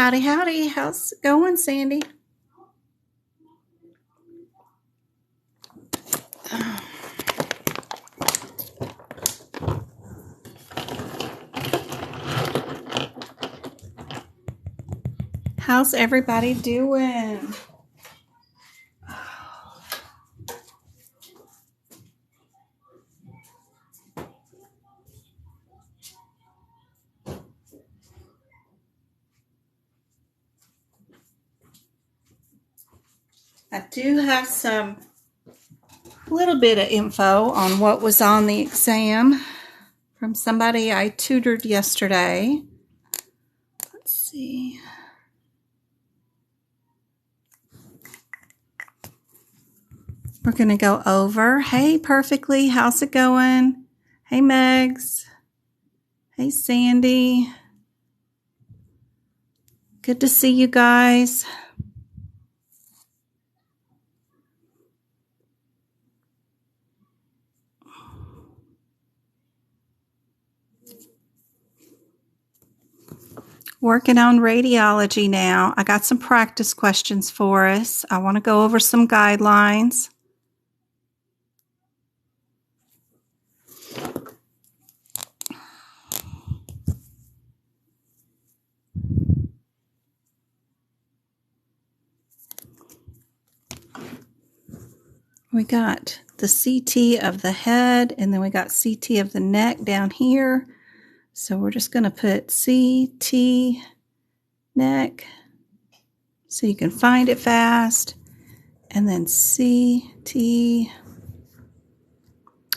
Howdy, howdy. How's it going, Sandy? How's everybody doing? I do have some little bit of info on what was on the exam from somebody I tutored yesterday. Let's see. We're going to go over. Hey, Perfectly. How's it going? Hey, Megs. Hey, Sandy. Good to see you guys. Working on radiology now. I got some practice questions for us. I want to go over some guidelines. We got the CT of the head, and then we got CT of the neck down here. So we're just going to put CT neck so you can find it fast. And then CT,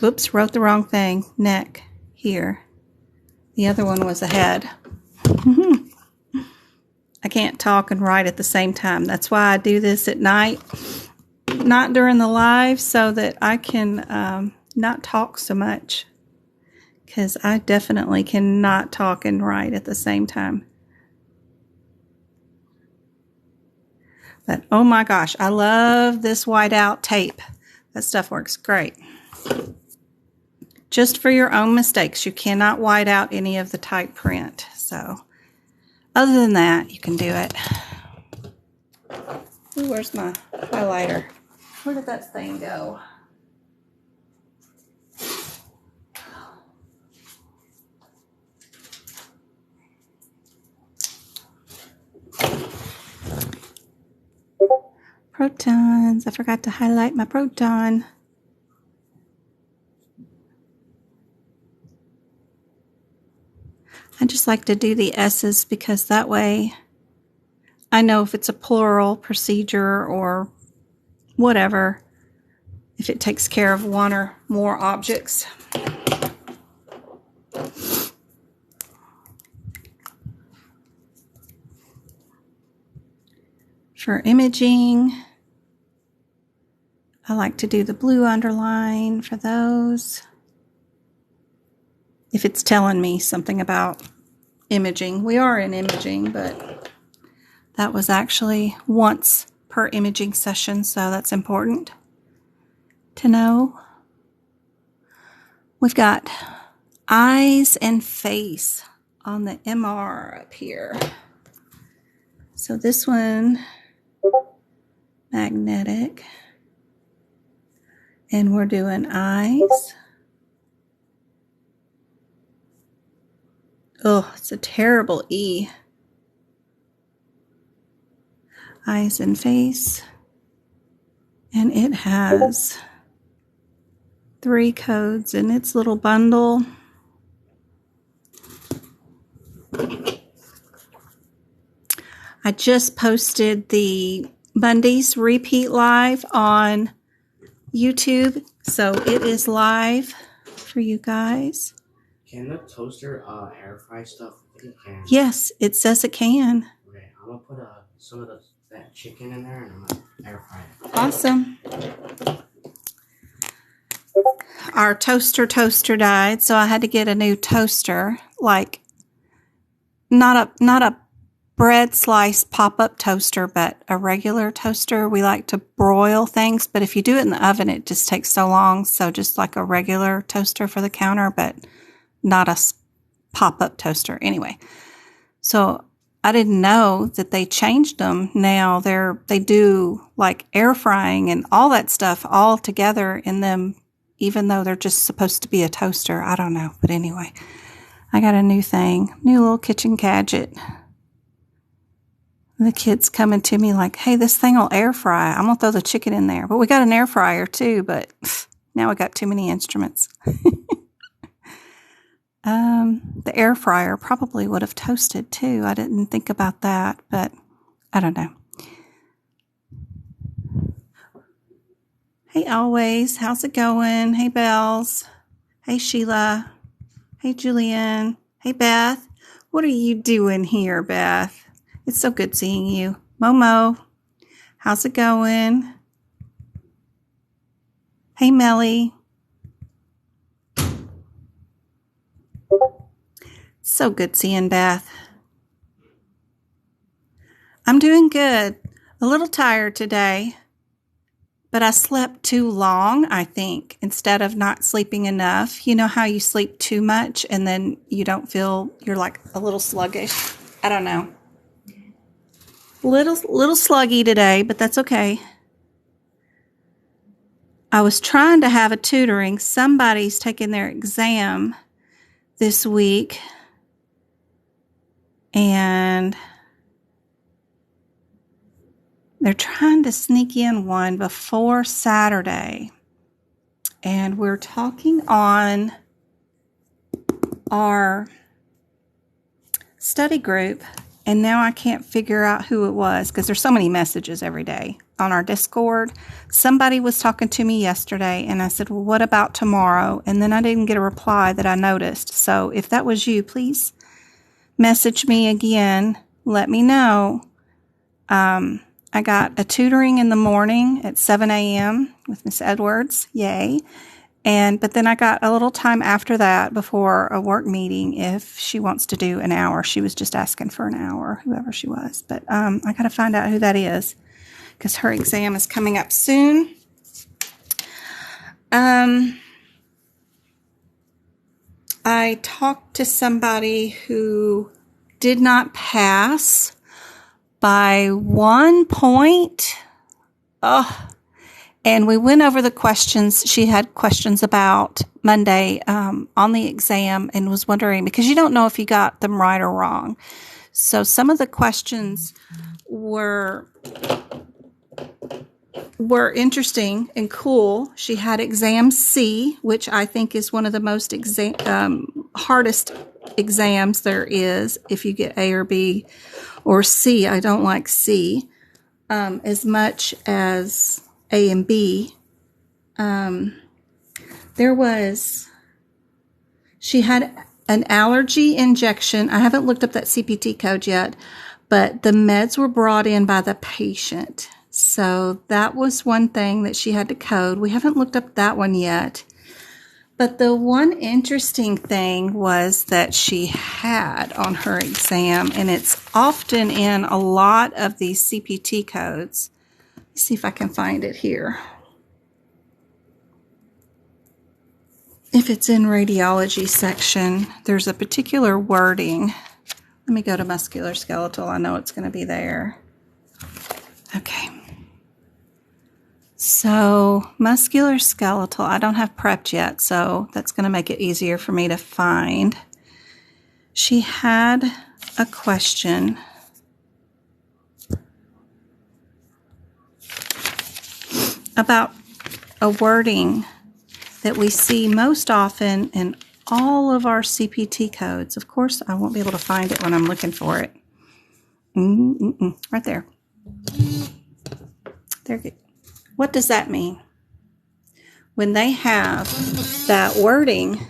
oops, wrote the wrong thing, neck here. The other one was a head. I can't talk and write at the same time. That's why I do this at night, not during the live, so that I can not talk so much. Because I definitely cannot talk and write at the same time. But oh my gosh, I love this whiteout tape. That stuff works great. Just for your own mistakes, you cannot white out any of the type print. So other than that, you can do it. Ooh, where's my highlighter? Where did that thing go? Protons. I forgot to highlight my proton. I just like to do the S's because that way I know if it's a plural procedure or whatever, if it takes care of one or more objects. For imaging, I like to do the blue underline for those. If it's telling me something about imaging. We are in imaging, but that was actually once per imaging session, so that's important to know. We've got eyes and face on the MR up here. So this one, magnetic, and we're doing eyes. Oh, it's a terrible E. Eyes and face, and it has 3 codes in its little bundle. I just posted the Bundy's repeat live on YouTube, so it is live for you guys. Can the toaster air fry stuff? I think it can. Yes, it says it can. Okay, I'm gonna put some of that chicken in there and I'm gonna air fry it. Awesome. Our toaster died, so I had to get a new toaster, like not a bread slice pop-up toaster, but a regular toaster. We like to broil things, but if you do it in the oven, it just takes so long. So just like a regular toaster for the counter, but not a pop-up toaster. Anyway, so I didn't know that they changed them. Now they do like air frying and all that stuff all together in them, even though they're just supposed to be a toaster. I don't know. But anyway, I got a new thing, new little kitchen gadget. The kids coming to me like, hey, this thing will air fry. I'm going to throw the chicken in there. But we got an air fryer too, but now we got too many instruments. The air fryer probably would have toasted too. I didn't think about that, but I don't know. Hey, Always. How's it going? Hey, Bells. Hey, Sheila. Hey, Julian. Hey, Beth. What are you doing here, Beth? It's so good seeing you. Momo. How's it going? Hey, Melly. So good seeing Beth. I'm doing good. A little tired today, but I slept too long, I think, instead of not sleeping enough. You know how you sleep too much and then you don't feel, you're like a little sluggish. I don't know. Little sluggy today, but that's okay. I was trying to have a tutoring. Somebody's taking their exam this week. And they're trying to sneak in one before Saturday. And we're talking on our study group. And now I can't figure out who it was because there's so many messages every day on our Discord. Somebody was talking to me yesterday and I said, well, what about tomorrow? And then I didn't get a reply that I noticed. So if that was you, please message me again. Let me know. I got a tutoring in the morning at 7 a.m. with Miss Edwards. Yay. But then I got a little time after that before a work meeting if she wants to do an hour. She was just asking for an hour, whoever she was. But I got to find out who that is because her exam is coming up soon. I talked to somebody who did not pass by 1 point. And we went over the questions. She had questions about Monday on the exam and was wondering, because you don't know if you got them right or wrong. So some of the questions were interesting and cool. She had exam C, which I think is one of the most hardest exams there is. If you get A or B or C, I don't like C as much as A and B. She had an allergy injection. I haven't looked up that CPT code yet, but the meds were brought in by the patient. So that was one thing that she had to code. We haven't looked up that one yet. But the one interesting thing was that she had on her exam, and it's often in a lot of these CPT codes. Let's see if I can find it here. If it's in radiology section, there's a particular wording. Let me go to musculoskeletal. I know it's going to be there. Okay. So musculoskeletal, I don't have prepped yet, so that's going to make it easier for me to find. She had a question about a wording that we see most often in all of our CPT codes. Of course, I won't be able to find it when I'm looking for it. Right there. There. What does that mean? When they have that wording,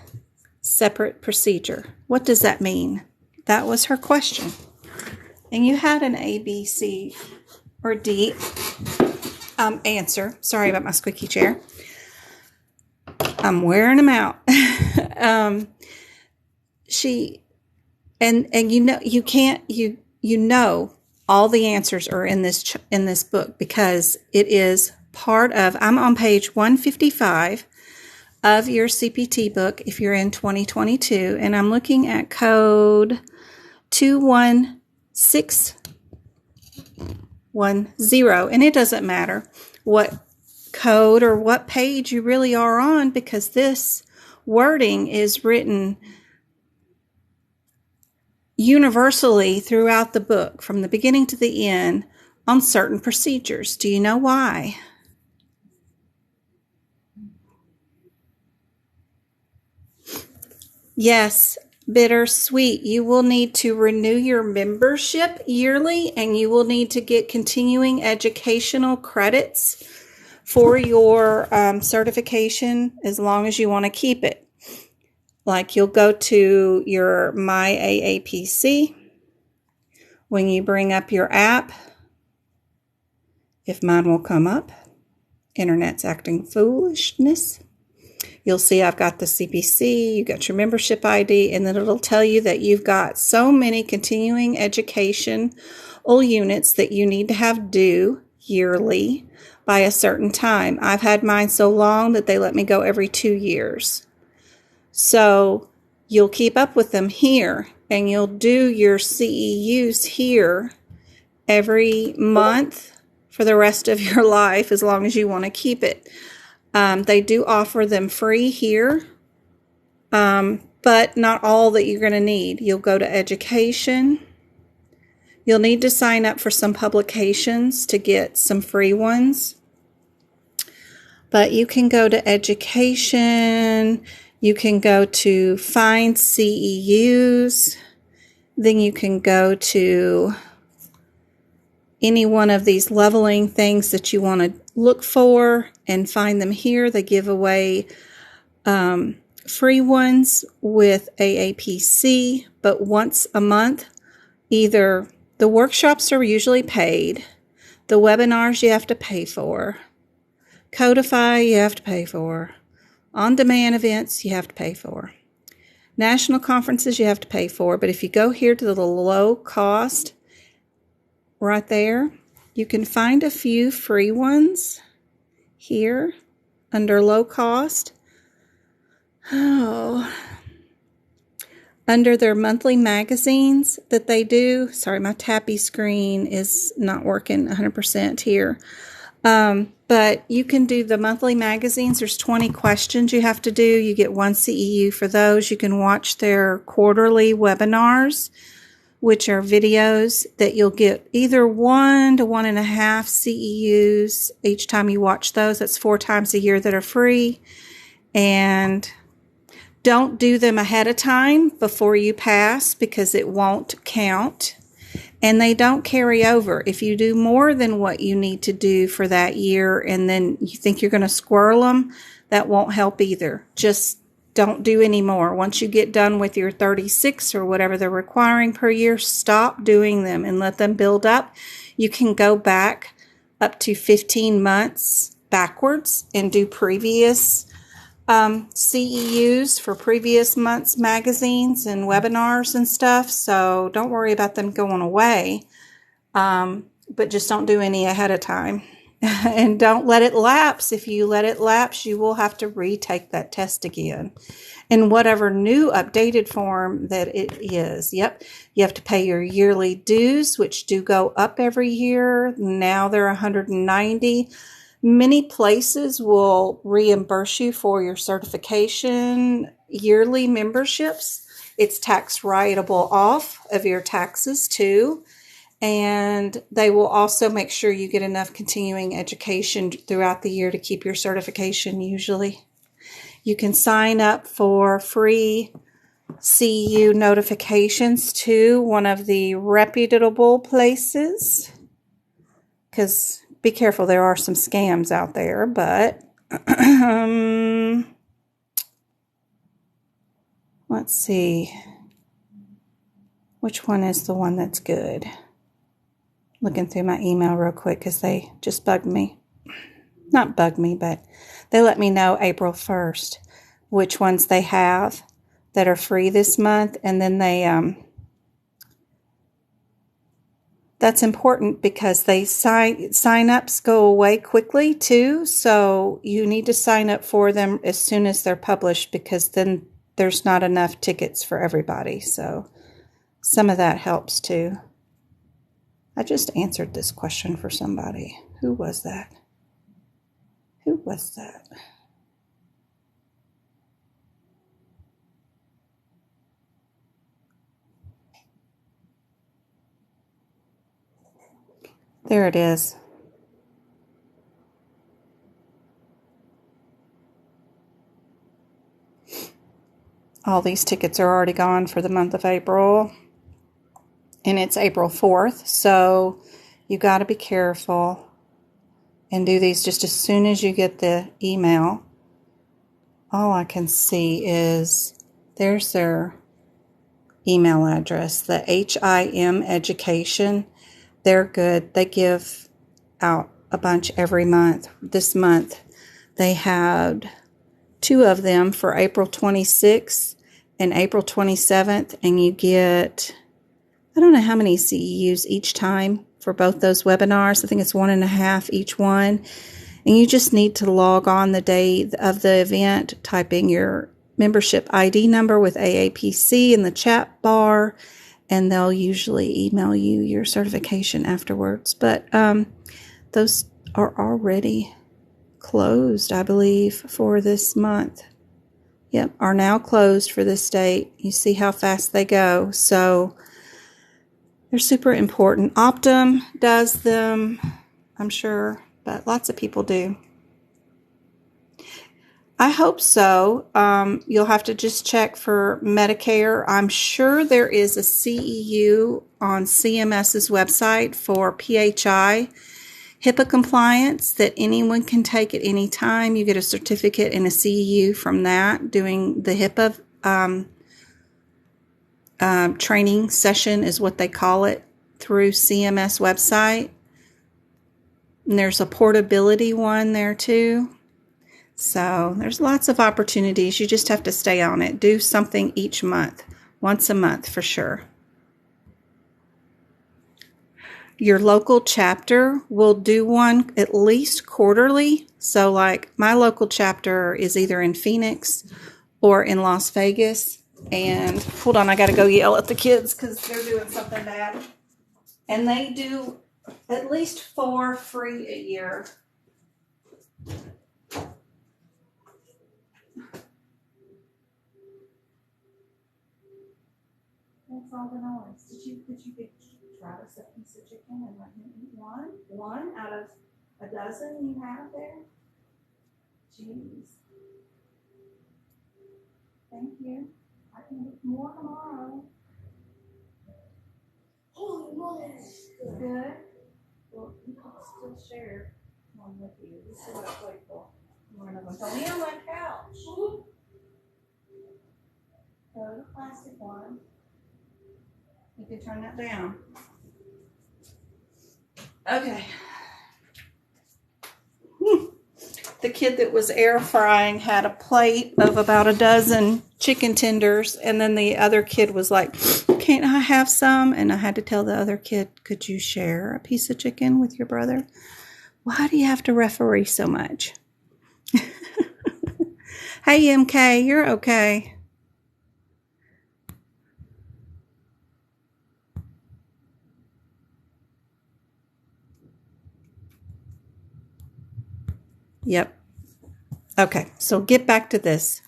separate procedure, what does that mean? That was her question. And you had an A, B, C, or D answer. Sorry about my squeaky chair. I'm wearing them out. You know all the answers are in this book because it is part of, I'm on page 155 of your CPT book if you're in 2022, and I'm looking at code 610. And it doesn't matter what code or what page you really are on, because this wording is written universally throughout the book, from the beginning to the end, on certain procedures. Do you know why? Yes, bittersweet. You will need to renew your membership yearly, and you will need to get continuing educational credits for your certification as long as you want to keep it. Like, you'll go to your My AAPC. When you bring up your app, if mine will come up, internet's acting foolishness. You'll see I've got the CPC, you got your membership ID, and then it'll tell you that you've got so many continuing educational units that you need to have due yearly by a certain time. I've had mine so long that they let me go every 2 years. So you'll keep up with them here, and you'll do your CEUs here every month for the rest of your life, as long as you want to keep it. They do offer them free here, but not all that you're going to need. You'll go to education. You'll need to sign up for some publications to get some free ones. But you can go to education. You can go to find CEUs. Then you can go to any one of these leveling things that you want to look for and find them here. They give away free ones with AAPC, but once a month. Either the workshops are usually paid, the webinars you have to pay for, Codify you have to pay for, on-demand events you have to pay for, national conferences you have to pay for. But if you go here to the low cost, right there, you can find a few free ones here under low cost. Oh, under their monthly magazines that they do. Sorry, my tappy screen is not working 100% here. But you can do the monthly magazines. There's 20 questions you have to do. You get 1 CEU for those. You can watch their quarterly webinars, which are videos that you'll get either 1 to 1.5 CEUs each time you watch those. That's 4 times a year that are free. And don't do them ahead of time before you pass, because it won't count. And they don't carry over. If you do more than what you need to do for that year and then you think you're going to squirrel them, that won't help either. Just don't do any more. Once you get done with your 36 or whatever they're requiring per year, stop doing them and let them build up. You can go back up to 15 months backwards and do previous CEUs for previous months' magazines and webinars and stuff. So don't worry about them going away, but just don't do any ahead of time. And don't let it lapse. If you let it lapse, you will have to retake that test again in whatever new updated form that it is. Yep, you have to pay your yearly dues, which do go up every year. Now they're $190. Many places will reimburse you for your certification yearly memberships. It's tax writable off of your taxes too. And they will also make sure you get enough continuing education throughout the year to keep your certification usually. You can sign up for free CEU notifications to one of the reputable places, because be careful, there are some scams out there, but let's see. Which one is the one that's good? Looking through my email real quick because they just bugged me. Not bugged me, but they let me know April 1st which ones they have that are free this month. And then they that's important because they sign-ups go away quickly too. So you need to sign up for them as soon as they're published, because then there's not enough tickets for everybody. So some of that helps too. I just answered this question for somebody. Who was that? Who was that? There it is. All these tickets are already gone for the month of April. And it's April 4th, so you got to be careful and do these just as soon as you get the email. All I can see is there's their email address, the HIM Education. They're good. They give out a bunch every month. This month they had 2 of them for April 26th and April 27th, and you get, I don't know how many CEUs each time for both those webinars. I think it's 1.5 each one. And you just need to log on the day of the event, type in your membership ID number with AAPC in the chat bar, and they'll usually email you your certification afterwards. But those are already closed, I believe, for this month. Yep, are now closed for this date. You see how fast they go. So they're super important. Optum does them, I'm sure, but lots of people do. I hope so. You'll have to just check for Medicare. I'm sure there is a CEU on CMS's website for PHI HIPAA compliance that anyone can take at any time. You get a certificate and a CEU from that, doing the HIPAA training session is what they call it, through CMS website. And there's a portability one there too. So there's lots of opportunities. You just have to stay on it. Do something each month, once a month for sure. Your local chapter will do one at least quarterly. So like my local chapter is either in Phoenix or in Las Vegas. And hold on, I got to go yell at the kids because they're doing something bad. And they do at least 4 free a year. That's all the noise. Did you get Travis a piece of chicken and let him eat one? One out of a dozen you have there? Jeez. Thank you. I can eat more tomorrow. Holy moly. Good. Well, you can still share one with you. This is what I played for. One of them. Don't eat on my couch. Go to the plastic one. You can turn that down. Okay. The kid that was air frying had a plate of about a dozen chicken tenders, and then the other kid was like, "Can't I have some?" And I had to tell the other kid, "Could you share a piece of chicken with your brother?" Why do you have to referee so much? Hey, MK, you're okay. Yep. Okay, so get back to this.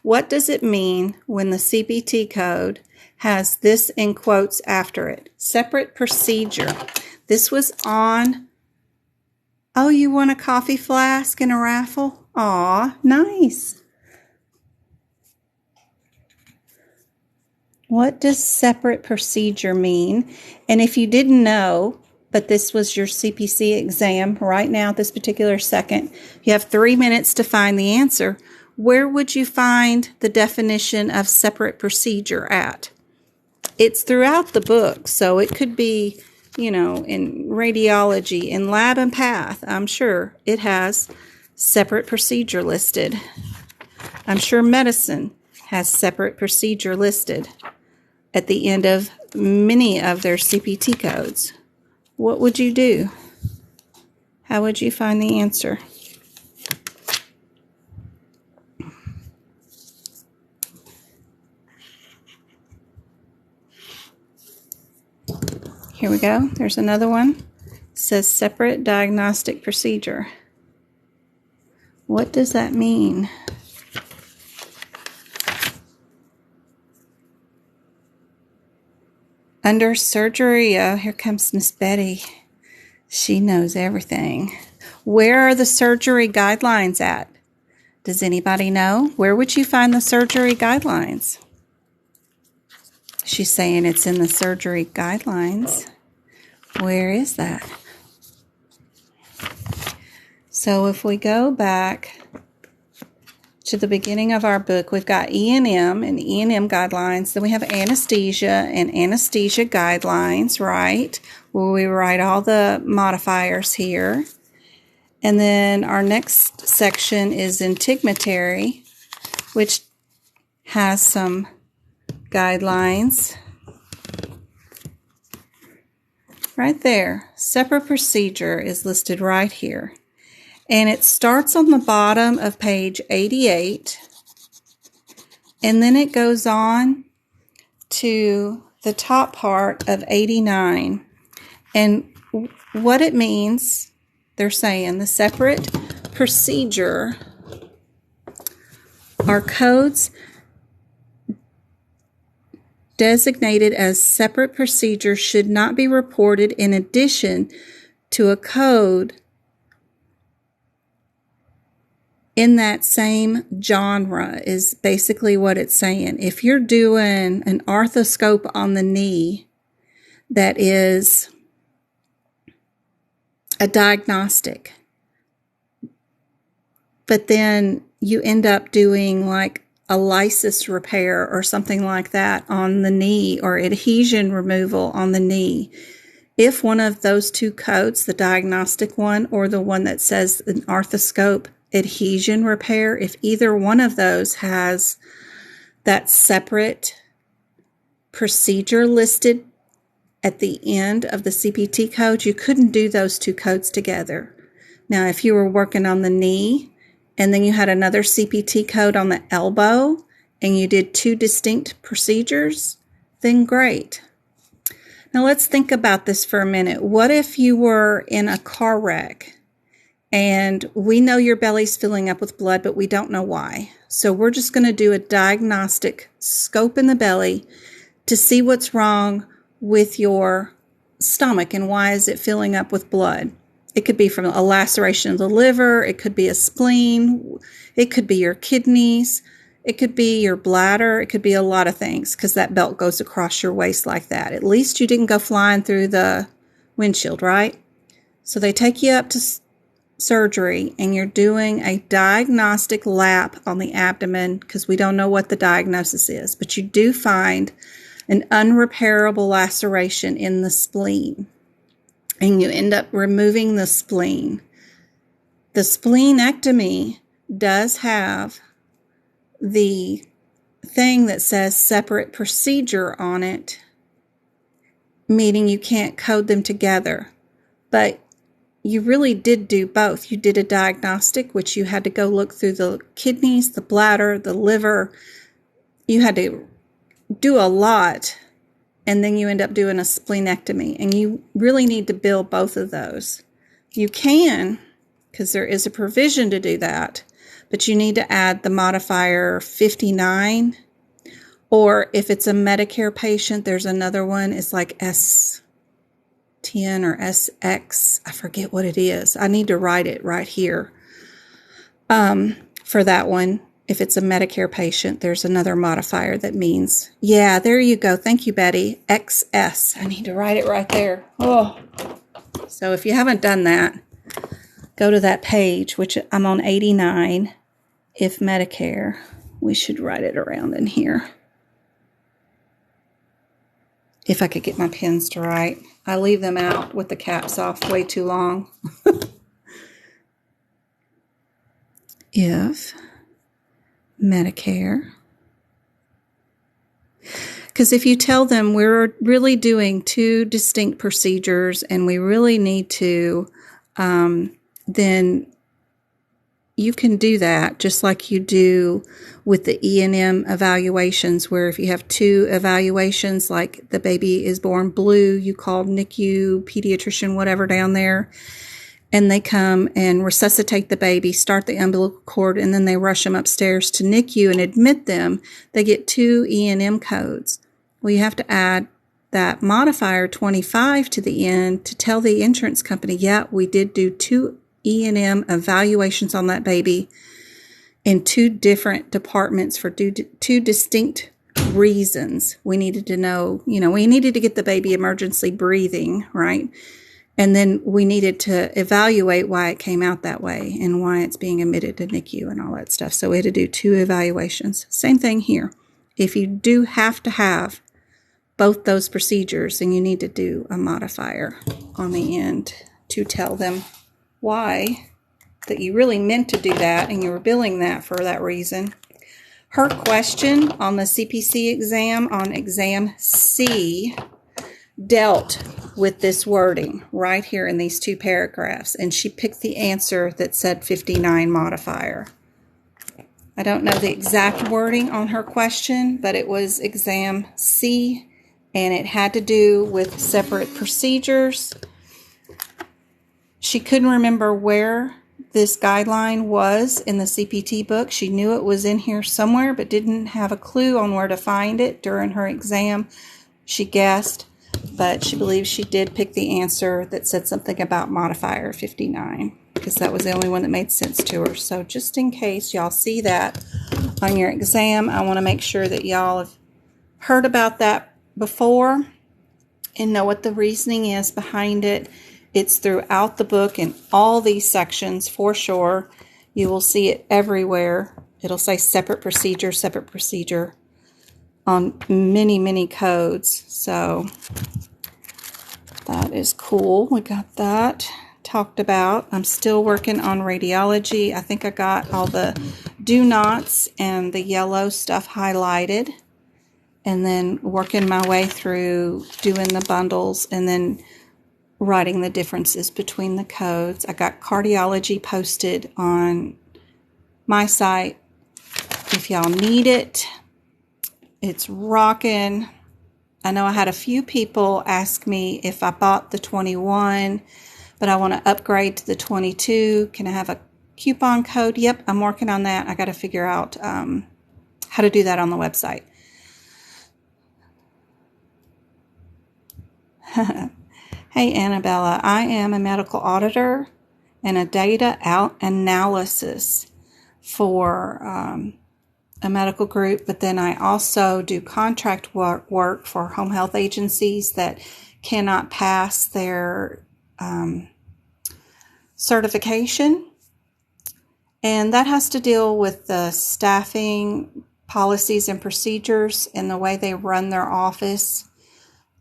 What does it mean when the CPT code has this in quotes after it? Separate procedure. This was on, oh, you won a coffee flask in a raffle? Aw, nice. What does separate procedure mean? And if you didn't know, but this was your CPC exam right now, this particular second, you have 3 minutes to find the answer. Where would you find the definition of separate procedure at? It's throughout the book, so it could be, you know, in radiology, in lab and path. I'm sure it has separate procedure listed. I'm sure medicine has separate procedure listed at the end of many of their CPT codes. What would you do? How would you find the answer? here we go. There's another one. It says separate diagnostic procedure. What does that mean? Under surgery, oh, here comes Miss Betty. She knows everything. Where are the surgery guidelines at? Does anybody know? Where would you find the surgery guidelines? She's saying it's in the surgery guidelines. Where is that? So if we go back to the beginning of our book, we've got E&M and E&M guidelines. Then we have anesthesia and anesthesia guidelines, right? Where we write all the modifiers here. And then our next section is integumentary, which has some guidelines. Right there. Separate procedure is listed right here. And it starts on the bottom of page 88. And then it goes on to the top part of 89. And what it means, they're saying the separate procedure are codes designated as separate procedures should not be reported in addition to a code in that same genre is basically what it's saying. If you're doing an arthroscope on the knee that is a diagnostic, but then you end up doing like a lysis repair or something like that on the knee, or adhesion removal on the knee, if one of those two codes, the diagnostic one or the one that says an arthroscope adhesion repair, if either one of those has that separate procedure listed at the end of the CPT code, you couldn't do those two codes together. Now, if you were working on the knee and then you had another CPT code on the elbow and you did two distinct procedures, then great. Now let's think about this for a minute. What if you were in a car wreck and we know your belly's filling up with blood, but we don't know why? So we're just going to do a diagnostic scope in the belly to see what's wrong with your stomach and why is it filling up with blood. It could be from a laceration of the liver. It could be a spleen. It could be your kidneys. It could be your bladder. It could be a lot of things because that belt goes across your waist like that. At least you didn't go flying through the windshield, right? So they take you up to surgery and you're doing a diagnostic lap on the abdomen because we don't know what the diagnosis is, but you do find an unrepairable laceration in the spleen. And you end up removing the spleen. The spleenectomy does have the thing that says separate procedure on it, meaning you can't code them together. But you really did do both. You did a diagnostic, which you had to go look through the kidneys, the bladder, the liver. You had to do a lot. And then you end up doing a spleenectomy. And you really need to bill both of those. You can, because there is a provision to do that, but you need to add the modifier 59. Or if it's a Medicare patient, there's another one. It's like S10 or SX. I forget what it is. I need to write it right here for that one. If it's a Medicare patient, there's another modifier that means, yeah, there you go. Thank you, Betty. XS. I need to write it right there. Oh. So if you haven't done that, go to that page, which I'm on 89. If Medicare, we should write it around in here. If I could get my pens to write. I leave them out with the caps off way too long. If Medicare. Because if you tell them we're really doing two distinct procedures and we really need to then you can do that just like you do with the E&M evaluations, where if you have 2 evaluations, like the baby is born blue, you call NICU, pediatrician, whatever down there, and they come and resuscitate the baby, start the umbilical cord, and then they rush them upstairs to NICU and admit them. They get 2 E&M codes. Well, you have to add that modifier 25 to the end to tell the insurance company, yeah, we did do 2 E&M evaluations on that baby in 2 different departments for 2 distinct reasons. We needed to know, we needed to get the baby emergency breathing, right? And then we needed to evaluate why it came out that way and why it's being admitted to NICU and all that stuff. So we had to do 2 evaluations. Same thing here. If you do have to have both those procedures, then you need to do a modifier on the end to tell them why that you really meant to do that and you were billing that for that reason. Her question on the CPC exam, on exam C, dealt with this wording right here in these 2 paragraphs, and she picked the answer that said 59 modifier. I don't know the exact wording on her question, but it was exam C, and it had to do with separate procedures. She couldn't remember where this guideline was in the CPT book. She knew it was in here somewhere, but didn't have a clue on where to find it during her exam. She guessed, but she believes she did pick the answer that said something about modifier 59, because that was the only one that made sense to her. So just in case y'all see that on your exam, I want to make sure that y'all have heard about that before and know what the reasoning is behind it. It's throughout the book in all these sections for sure. You will see it everywhere. It'll say separate procedure on many, many codes. So that is cool. We got that talked about. I'm still working on radiology. I think I got all the do nots and the yellow stuff highlighted, and then working my way through doing the bundles and then writing the differences between the codes. I got cardiology posted on my site if y'all need it. It's rocking. I know I had a few people ask me if I bought the 21, but I want to upgrade to the 22. Can I have a coupon code? Yep, I'm working on that. I got to figure out how to do that on the website. Hey, Annabella, I am a medical auditor and a data analysis for a medical group, but then I also do contract work for home health agencies that cannot pass their certification. And that has to deal with the staffing policies and procedures and the way they run their office.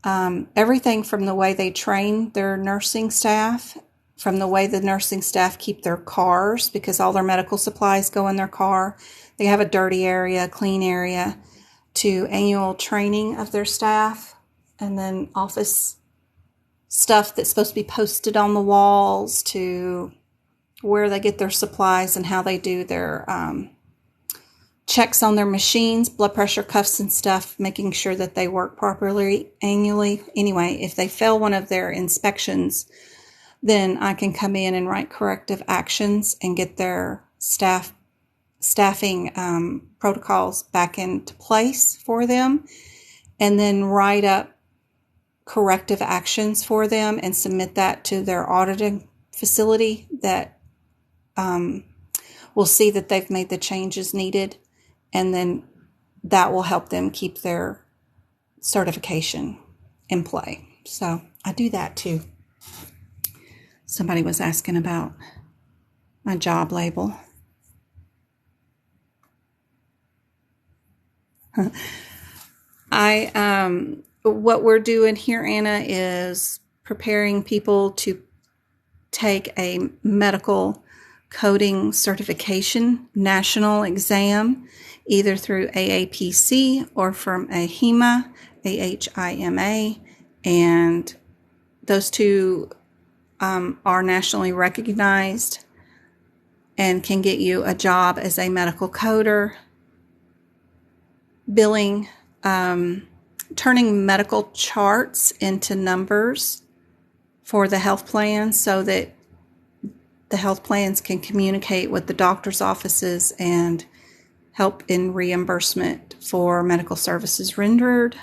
Everything from the way they train their nursing staff, from the way the nursing staff keep their cars, because all their medical supplies go in their car. They have a dirty area, a clean area, to annual training of their staff, and then office stuff that's supposed to be posted on the walls, to where they get their supplies and how they do their checks on their machines, blood pressure cuffs and stuff, making sure that they work properly annually. Anyway, if they fail one of their inspections, then I can come in and write corrective actions and get their staffing protocols back into place for them, and then write up corrective actions for them and submit that to their auditing facility that will see that they've made the changes needed, and then that will help them keep their certification in play. So I do that too. Somebody was asking about my job label. What we're doing here, Anna, is preparing people to take a medical coding certification national exam, either through AAPC or from ahima, AHIMA, and those two are nationally recognized and can get you a job as a medical coder, billing, turning medical charts into numbers for the health plans so that the health plans can communicate with the doctor's offices and help in reimbursement for medical services rendered.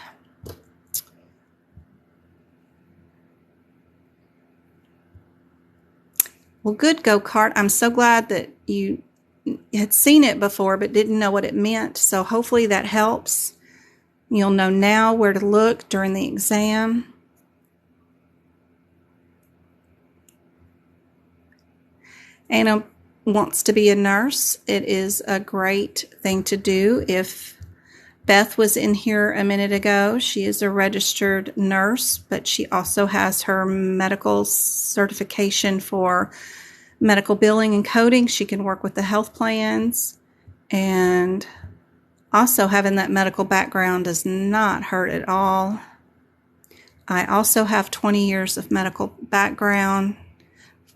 Well, good, go-kart. I'm so glad that you had seen it before but didn't know what it meant. So hopefully that helps. You'll know now where to look during the exam. Anna wants to be a nurse. It is a great thing to do. If Beth was in here a minute ago, she is a registered nurse, but she also has her medical certification for medical billing and coding. She can work with the health plans, and also having that medical background does not hurt at all. I also have 20 years of medical background,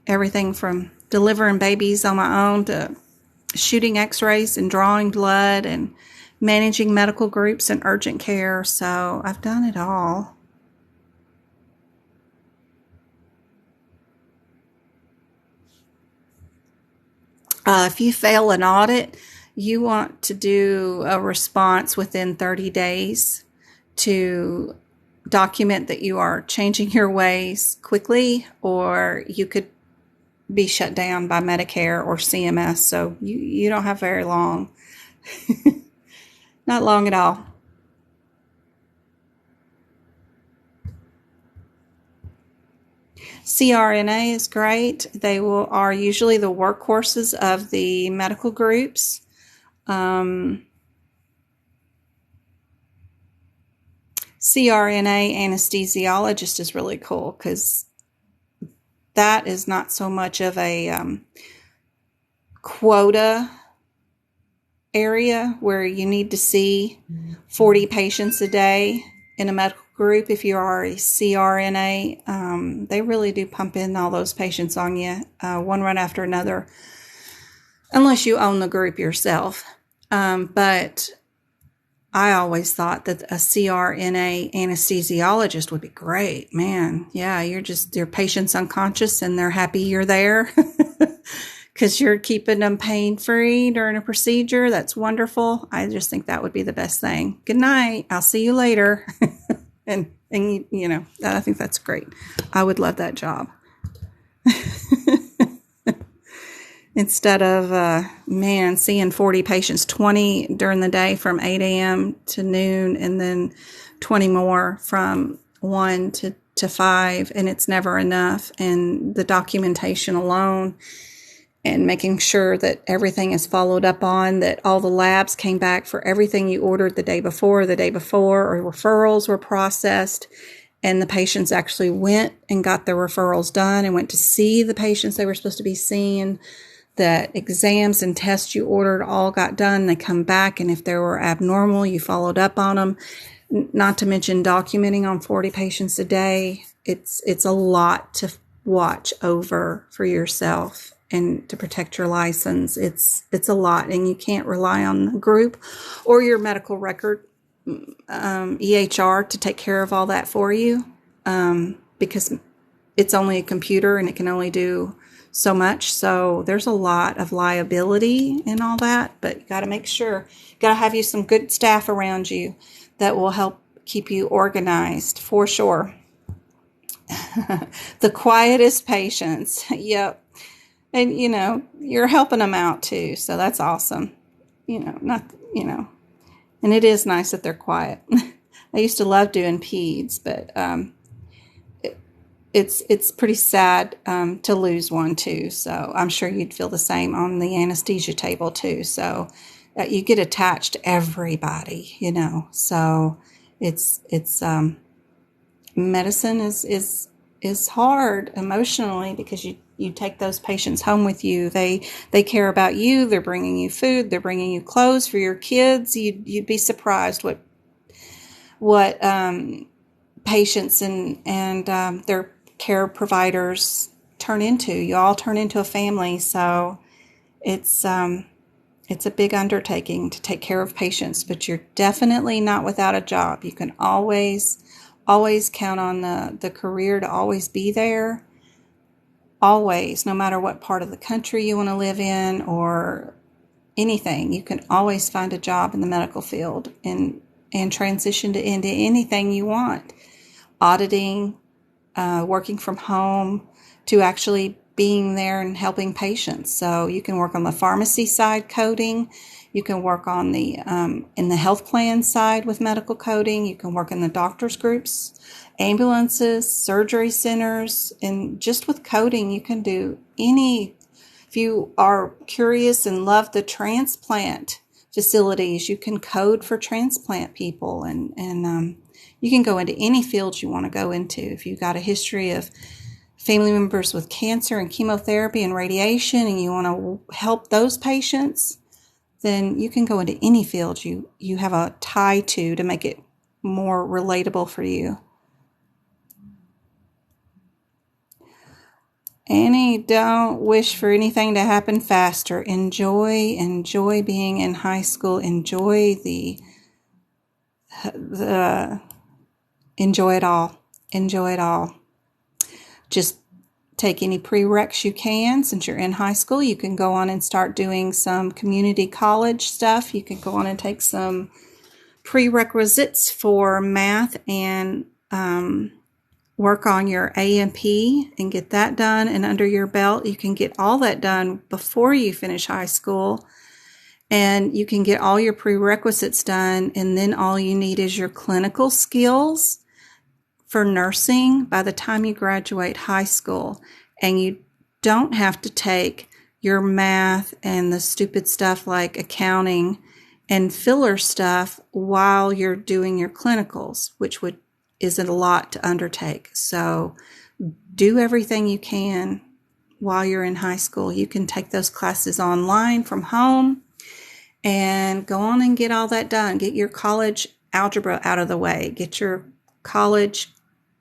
everything from delivering babies on my own to shooting x-rays and drawing blood and managing medical groups and urgent care. So I've done it all. If you fail an audit, you want to do a response within 30 days to document that you are changing your ways quickly, or you could be shut down by Medicare or CMS. So you don't have very long. Not long at all. CRNA is great. They are usually the workhorses of the medical groups. CRNA anesthesiologist is really cool because that is not so much of a quota area where you need to see 40 patients a day in a medical group. If you are a CRNA, they really do pump in all those patients on you, one right after another, unless you own the group yourself. But I always thought that a CRNA anesthesiologist would be great. Man, yeah, your patient's unconscious and they're happy you're there because you're keeping them pain-free during a procedure. That's wonderful. I just think that would be the best thing. Good night. I'll see you later. and you know, I think that's great. I would love that job. Instead of, seeing 40 patients, 20 during the day from 8 a.m. to noon, and then 20 more from 1 to 5, and it's never enough. And the documentation alone and making sure that everything is followed up on, that all the labs came back for everything you ordered the day before, or referrals were processed, and the patients actually went and got their referrals done and went to see the patients they were supposed to be seeing. That exams and tests you ordered all got done. They come back, and if they were abnormal, you followed up on them. Not to mention documenting on 40 patients a day. It's a lot to watch over for yourself and to protect your license. It's a lot, and you can't rely on the group or your medical record EHR to take care of all that for you, because it's only a computer and it can only do so much. So there's a lot of liability in all that, but you got to make sure, you got to have you some good staff around you that will help keep you organized for sure. The quietest patients. Yep. And you're helping them out too. So that's awesome. And it is nice that they're quiet. I used to love doing peds, but, it's pretty sad to lose one too. So I'm sure you'd feel the same on the anesthesia table too. So you get attached to everybody, So it's medicine is hard emotionally because you take those patients home with you. They care about you. They're bringing you food. They're bringing you clothes for your kids. You'd be surprised what patients and their care providers turn into. You all turn into a family. So it's a big undertaking to take care of patients, but you're definitely not without a job. You can always count on the career to always be there. Always, no matter what part of the country you want to live in or anything, you can always find a job in the medical field and transition into anything you want. Auditing, working from home, to actually being there and helping patients. So you can work on the pharmacy side coding. You can work on the in the health plan side with medical coding. You can work in the doctors groups, ambulances, surgery centers, and just with coding, you can do any. If you are curious and love the transplant facilities, you can code for transplant people, and you can go into any field you want to go into. If you've got a history of family members with cancer and chemotherapy and radiation, and you want to help those patients, then you can go into any field you have a tie to make it more relatable for you. Annie, don't wish for anything to happen faster. Enjoy being in high school. Enjoy enjoy it all. Enjoy it all. Just take any prereqs you can. Since you're in high school, you can go on and start doing some community college stuff. You can go on and take some prerequisites for math and work on your A&P and get that done and under your belt. You can get all that done before you finish high school, and you can get all your prerequisites done, and then all you need is your clinical skills for nursing by the time you graduate high school. And you don't have to take your math and the stupid stuff like accounting and filler stuff while you're doing your clinicals, which is a lot to undertake. So do everything you can while you're in high school. You can take those classes online from home and go on and get all that done. Get your college algebra out of the way. Get your college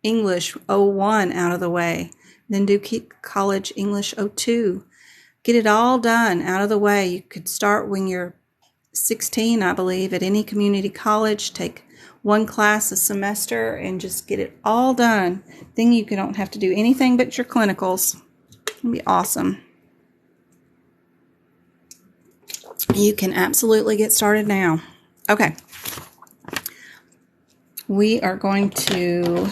English 01 out of the way. Then do college English 02. Get it all done out of the way. You could start when you're 16, I believe, at any community college. Take one class a semester and just get it all done. Then you don't have to do anything but your clinicals. It'll be awesome. You can absolutely get started now. Okay. We are going to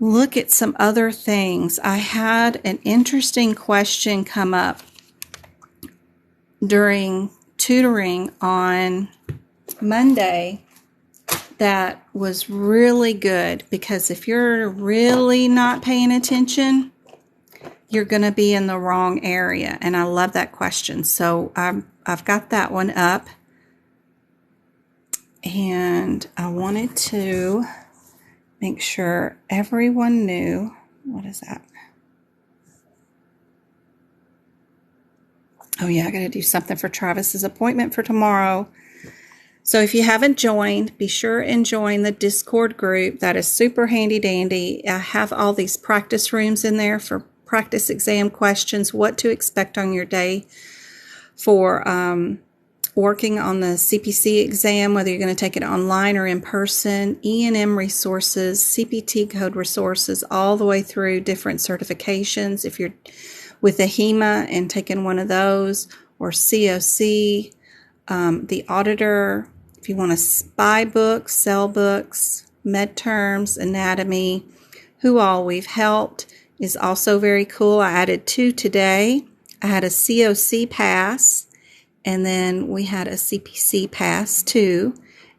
look at some other things. I had an interesting question come up during tutoring on Monday that was really good, because if you're really not paying attention, you're going to be in the wrong area. And I love that question. So I've got that one up, and I wanted to make sure everyone knew. What is that? Oh yeah, I got to do something for Travis's appointment for tomorrow. So if you haven't joined, be sure and join the Discord group. That is super handy dandy. I have all these practice rooms in there for practice exam questions, what to expect on your day for working on the CPC exam, whether you're going to take it online or in person, E&M resources, CPT code resources, all the way through different certifications. If you're with ahima and taking one of those, or COC, the auditor, if you want to buy books, sell books, med terms, anatomy, who all we've helped is also very cool. I added 2 today. I had a COC pass, and then we had a CPC pass too.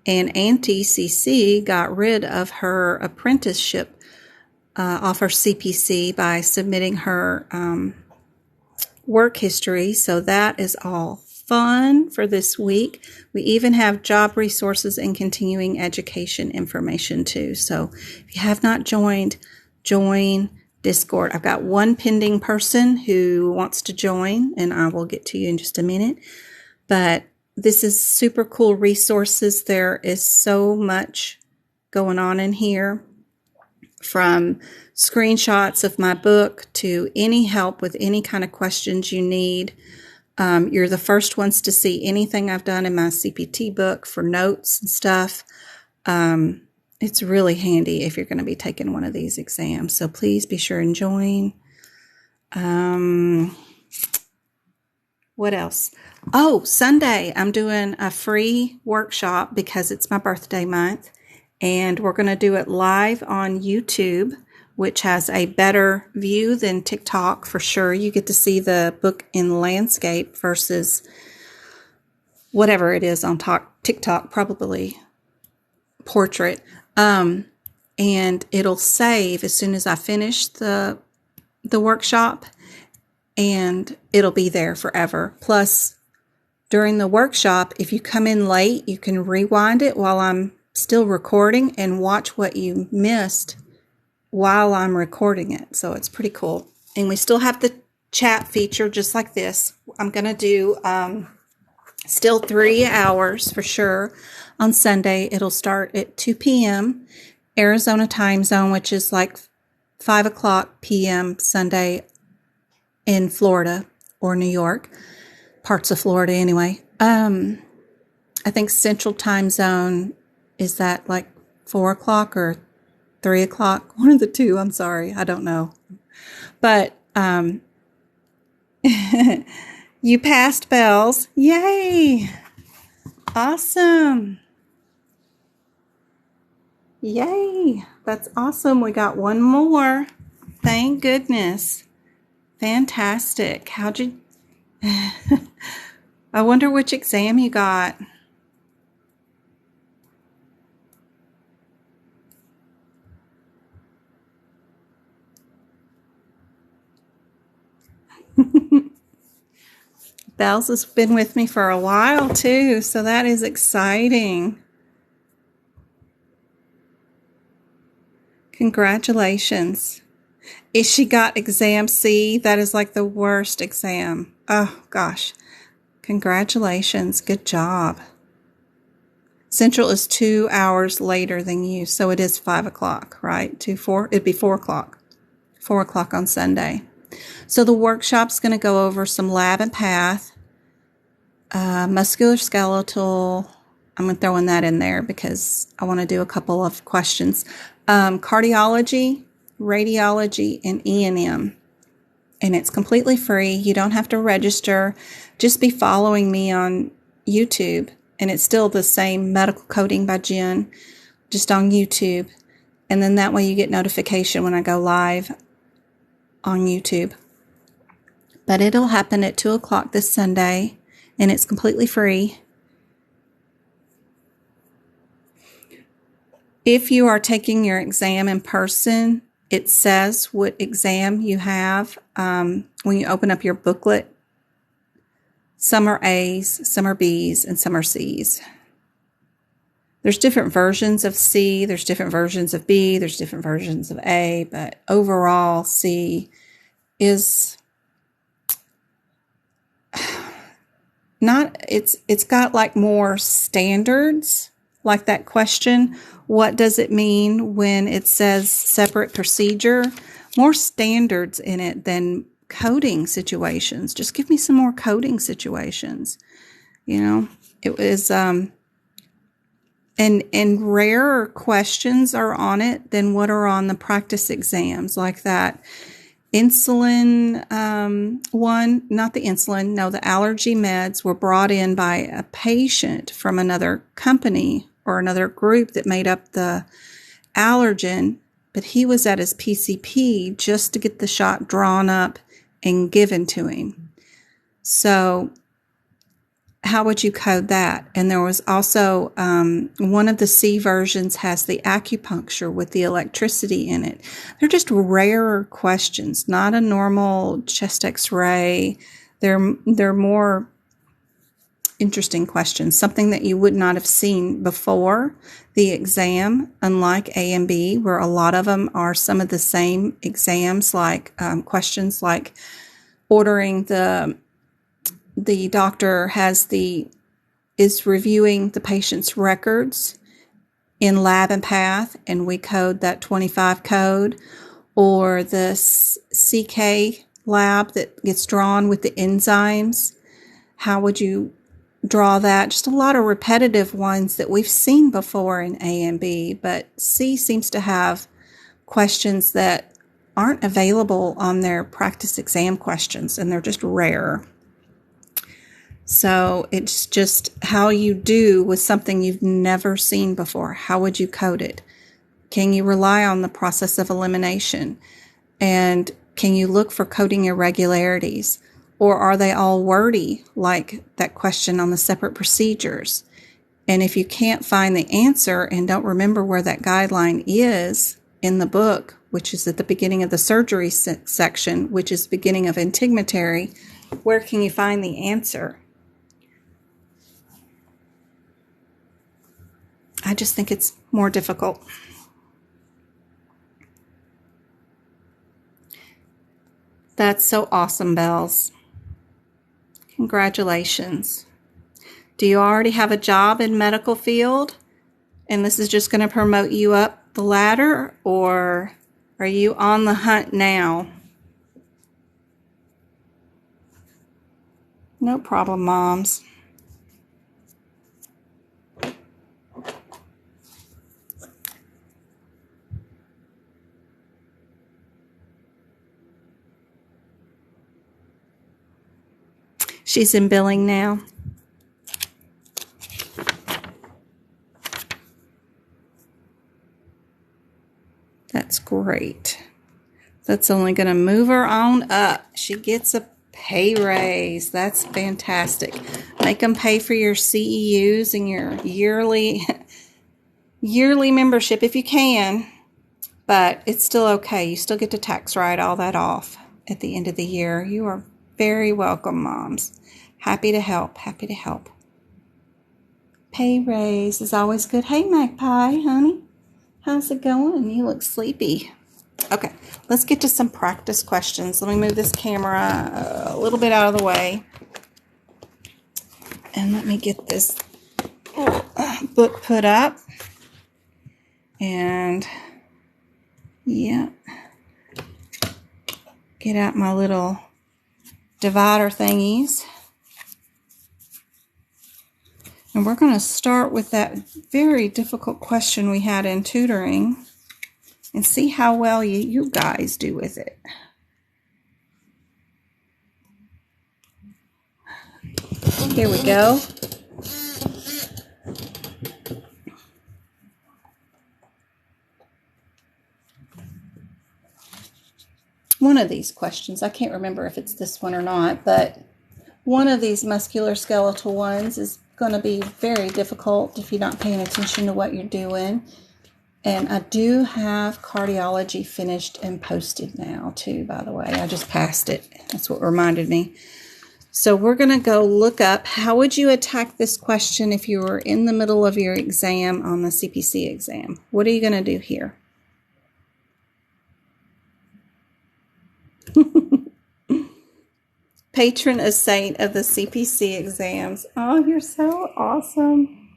And Auntie CC got rid of her apprenticeship off her CPC by submitting her work history. So that is all fun for this week. We even have job resources and continuing education information too. So if you have not joined, join Discord. I've got one pending person who wants to join, and I will get to you in just a minute. But this is super cool resources. There is so much going on in here from screenshots of my book to any help with any kind of questions you need. You're the first ones to see anything I've done in my CPT book for notes and stuff. It's really handy if you're going to be taking one of these exams. So please be sure and join. What else? Oh, Sunday, I'm doing a free workshop because it's my birthday month, and we're going to do it live on YouTube, which has a better view than TikTok for sure. You get to see the book in landscape versus whatever it is on TikTok, probably portrait. And it'll save as soon as I finish the workshop, and it'll be there forever. Plus, during the workshop, if you come in late, you can rewind it while I'm still recording and watch what you missed while I'm recording it. So it's pretty cool. And we still have the chat feature just like this. I'm going to do still 3 hours for sure on Sunday. It'll start at 2 p.m. Arizona time zone, which is like 5 o'clock p.m. Sunday in Florida or New York, parts of Florida anyway. I think Central time zone, is that like 4 o'clock or 3 o'clock? One of the two. I'm sorry. I don't know. But you passed, Bells. Yay. Awesome. Yay. That's awesome. We got one more. Thank goodness. Fantastic. How'd you... I wonder which exam you got. Bells has been with me for a while too, so that is exciting. Congratulations. If she got exam C, that is like the worst exam. Oh gosh. Congratulations. Good job. Central is 2 hours later than you, so it is 5 o'clock, right? 4, it'd be 4 o'clock. 4 o'clock on Sunday. So the workshop's going to go over some lab and path, musculoskeletal. I'm going to throw in that in there because I want to do a couple of questions. Cardiology, radiology, and E&M. And it's completely free. You don't have to register. Just be following me on YouTube. And it's still the same medical coding by Jen, just on YouTube. And then that way you get notification when I go live on YouTube. But it'll happen at 2 o'clock this Sunday, and it's completely free. If you are taking your exam in person, it says what exam you have when you open up your booklet. Some are A's, some are B's, and some are C's. There's different versions of C, there's different versions of B, there's different versions of A, but overall C is not, it's got like more standards, like that question, what does it mean when it says separate procedure? More standards in it than coding situations. Just give me some more coding situations. You know, it was, and rarer questions are on it than what are on the practice exams, like that insulin one, not the insulin, no, the allergy meds were brought in by a patient from another company or another group that made up the allergen, but he was at his PCP just to get the shot drawn up and given to him. So how would you code that? And there was also one of the C versions has the acupuncture with the electricity in it. They're just rarer questions, not a normal chest X-ray. They're more interesting questions, something that you would not have seen before the exam, unlike A and B, where a lot of them are some of the same exams, like questions like ordering the doctor is reviewing the patient's records in Lab and Path and we code that 25 code, or the CK lab that gets drawn with the enzymes, how would you draw that? Just a lot of repetitive ones that we've seen before in A and B, but C seems to have questions that aren't available on their practice exam questions, and they're just rare. So it's just how you do with something you've never seen before. How would you code it? Can you rely on the process of elimination? And can you look for coding irregularities? Or are they all wordy, like that question on the separate procedures? And if you can't find the answer and don't remember where that guideline is in the book, which is at the beginning of the surgery section, which is beginning of integumentary, where can you find the answer? I just think it's more difficult. That's so awesome, Bells. Congratulations. Do you already have a job in medical field and this is just going to promote you up the ladder, or are you on the hunt now? No problem, moms. She's in billing now. That's great. That's only going to move her on up. She gets a pay raise. That's fantastic. Make them pay for your CEUs and your yearly membership if you can. But it's still okay. You still get to tax write all that off at the end of the year. You are very welcome, moms. Happy to help. Happy to help. Pay raise is always good. Hey, Magpie, honey. How's it going? You look sleepy. Okay, let's get to some practice questions. Let me move this camera a little bit out of the way. And let me get this book put up. And, yeah. Get out my little divider thingies. And we're going to start with that very difficult question we had in tutoring and see how well you guys do with it. Here we go. One of these questions, I can't remember if it's this one or not, but one of these musculoskeletal ones is going to be very difficult if you're not paying attention to what you're doing. And I do have cardiology finished and posted now too, by the way. I just passed it. That's what reminded me. So we're going to go look up, how would you attack this question if you were in the middle of your exam on the CPC exam? What are you going to do here? Patron a saint of the CPC exams. Oh, you're so awesome.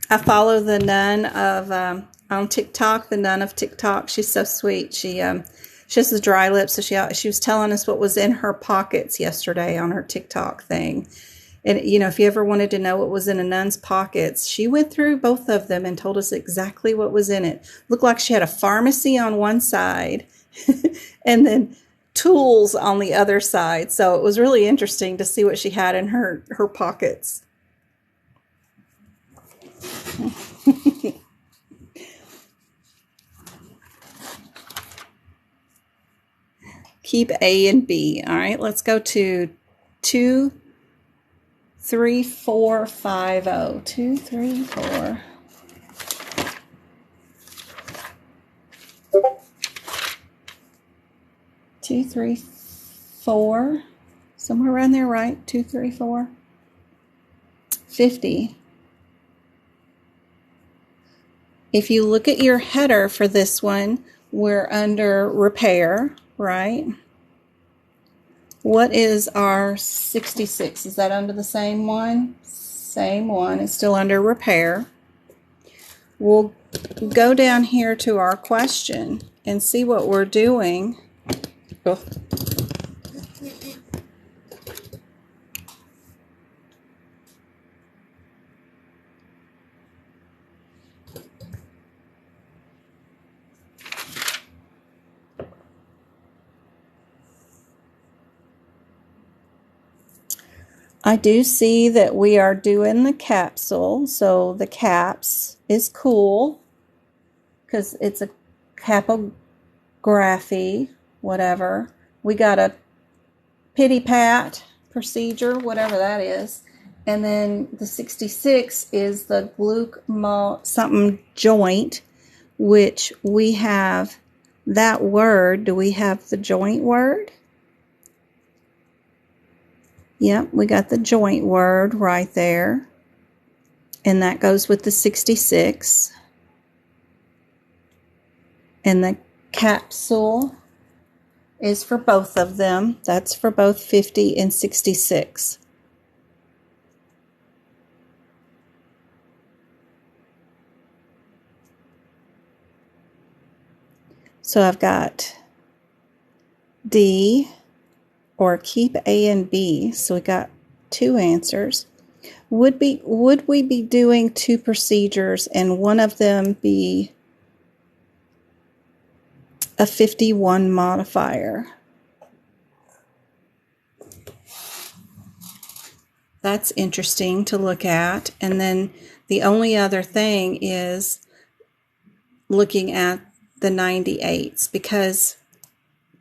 I follow the nun of on TikTok, the nun of TikTok. She's so sweet. She has the dry lips, so she was telling us what was in her pockets yesterday on her TikTok thing. And, you know, if you ever wanted to know what was in a nun's pockets, she went through both of them and told us exactly what was in it. Looked like she had a pharmacy on one side and then tools on the other side. So it was really interesting to see what she had in her pockets. Keep A and B. All right, let's go to 23450. 234. Two, three, four, somewhere around there, right? 2, 3, 4, 50. If you look at your header for this one, we're under repair, right? What is our 66? Is that under the same one? Same one. It's still under repair. We'll go down here to our question and see what we're doing. Oh. I do see that we are doing the capsule, so the caps is cool because it's a capography, whatever. We got a pity pat procedure, whatever that is. And then the 66 is the glucose something joint, which we have that word. Do we have the joint word? Yep, we got the joint word right there. And that goes with the 66. And the capsule is for both of them. That's for both 50 and 66. So I've got D, or keep A and B. So we got two answers. Would we be doing two procedures and one of them be a 51 modifier? That's interesting to look at. And then the only other thing is looking at the 98s, because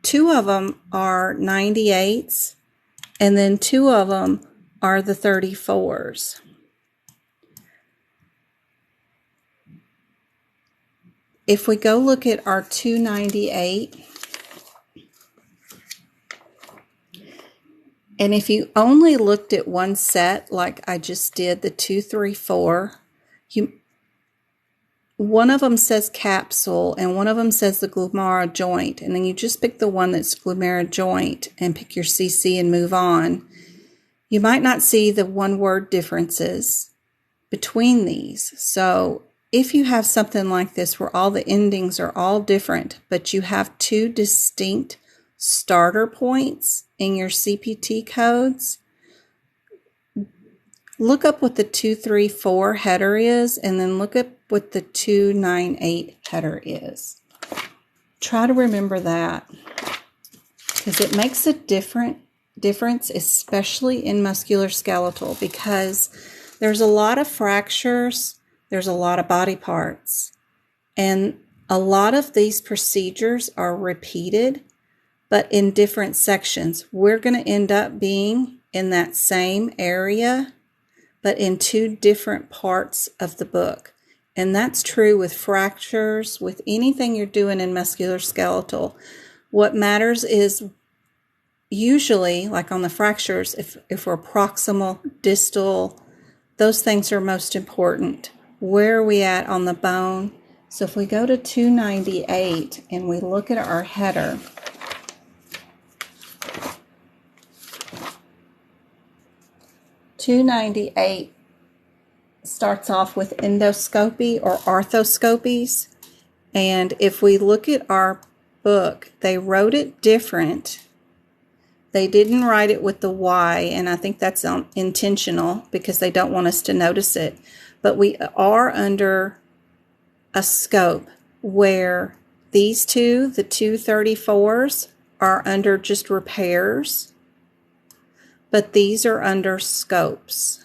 two of them are 98s and then two of them are the 34s. If we go look at our 298, and if you only looked at one set like I just did, the 234, one of them says capsule and one of them says the glumera joint, and then you just pick the one that's glumera joint and pick your CC and move on. You might not see the one word differences between these. So if you have something like this where all the endings are all different, but you have two distinct starter points in your CPT codes, look up what the 234 header is and then look up what the 298 header is. Try to remember that because it makes a difference, especially in musculoskeletal, because there's a lot of fractures, there's a lot of body parts, and a lot of these procedures are repeated, but in different sections. We're going to end up being in that same area, but in two different parts of the book. And that's true with fractures, with anything you're doing in musculoskeletal. What matters is usually, like on the fractures, if we're proximal, distal, those things are most important. Where are we at on the bone? So if we go to 298 and we look at our header, (298) starts off with endoscopy or arthroscopies. And if we look at our book, they wrote it different. They didn't write it with the Y, and I think that's intentional because they don't want us to notice it. But we are under a scope where these two, the 234s, are under just repairs, but these are under scopes.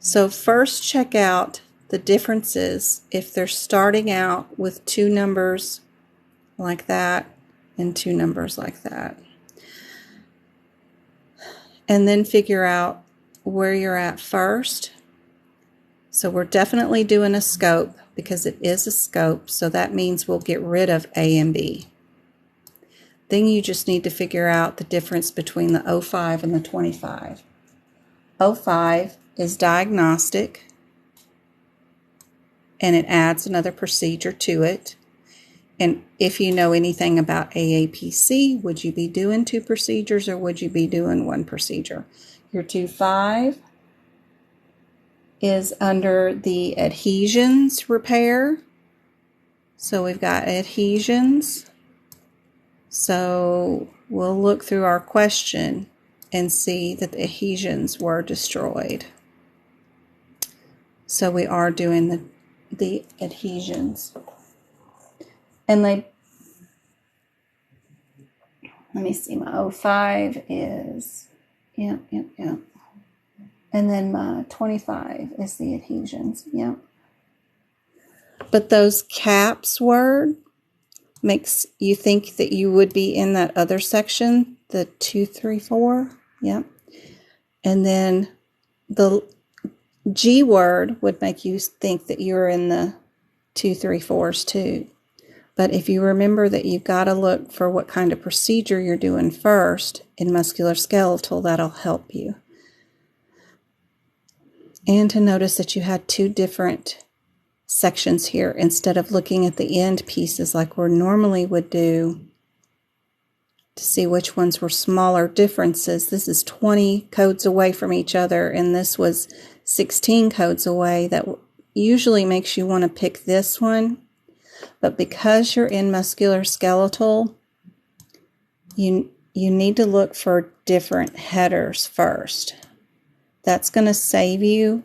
So first check out the differences if they're starting out with two numbers like that and two numbers like that. And then figure out where you're at first. So we're definitely doing a scope because it is a scope, so that means we'll get rid of A and B. Then you just need to figure out the difference between the 05 and the 25. 05 is diagnostic, and it adds another procedure to it. And if you know anything about AAPC, would you be doing two procedures or would you be doing one procedure? Your 25 is under the adhesions repair. So we've got adhesions. So we'll look through our question and see that the adhesions were destroyed. So we are doing the adhesions. And let me see, my 05 is, yeah. And then my 25 is the adhesions, yeah. But those caps word makes you think that you would be in that other section, the 2, 3, 4, yeah. And then the G word would make you think that you're in the 2, 3, 4s too. But if you remember that you've got to look for what kind of procedure you're doing first in musculoskeletal, that'll help you. And to notice that you had 2 different sections here instead of looking at the end pieces like we normally would do to see which ones were smaller differences. This is 20 codes away from each other, and this was 16 codes away. That usually makes you want to pick this one. But because you're in musculoskeletal, you need to look for different headers first. That's going to save you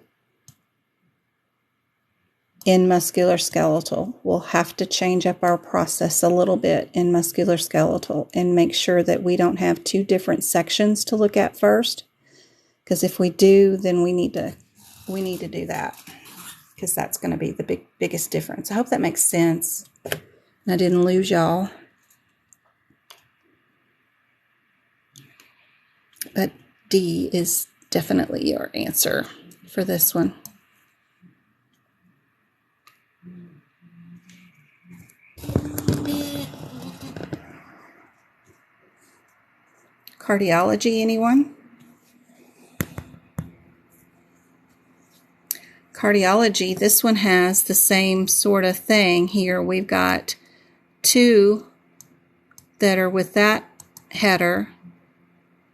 in musculoskeletal. We'll have to change up our process a little bit in musculoskeletal and make sure that we don't have 2 different sections to look at first. Because if we do, then we need to do that, because that's going to be the biggest difference. I hope that makes sense. I didn't lose y'all. But D is definitely your answer for this one. Cardiology, anyone? Cardiology, this one has the same sort of thing here. We've got 2 that are with that header,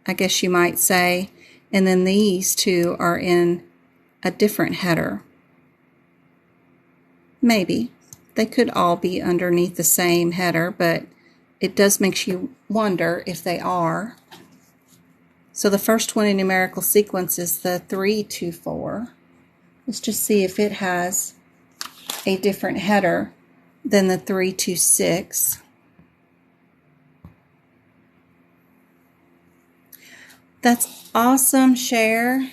I guess you might say, and then these 2 are in a different header. Maybe. They could all be underneath the same header, but it does make you wonder if they are. So the first one in numerical sequence is the 324. Let's just see if it has a different header than the 326. That's awesome, Cher.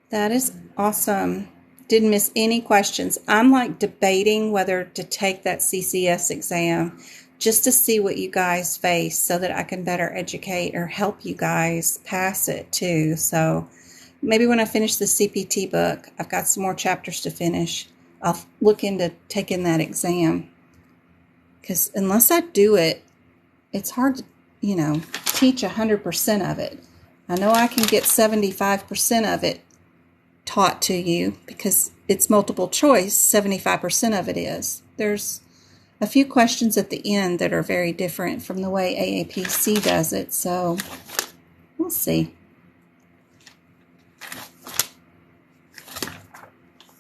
That is awesome. Didn't miss any questions. I'm like debating whether to take that CCS exam just to see what you guys face so that I can better educate or help you guys pass it too. So maybe when I finish the CPT book, I've got some more chapters to finish, I'll look into taking that exam. Because unless I do it, it's hard to, teach 100% of it. I know I can get 75% of it taught to you because it's multiple choice. 75% of it is. There's a few questions at the end that are very different from the way AAPC does it, so we'll see.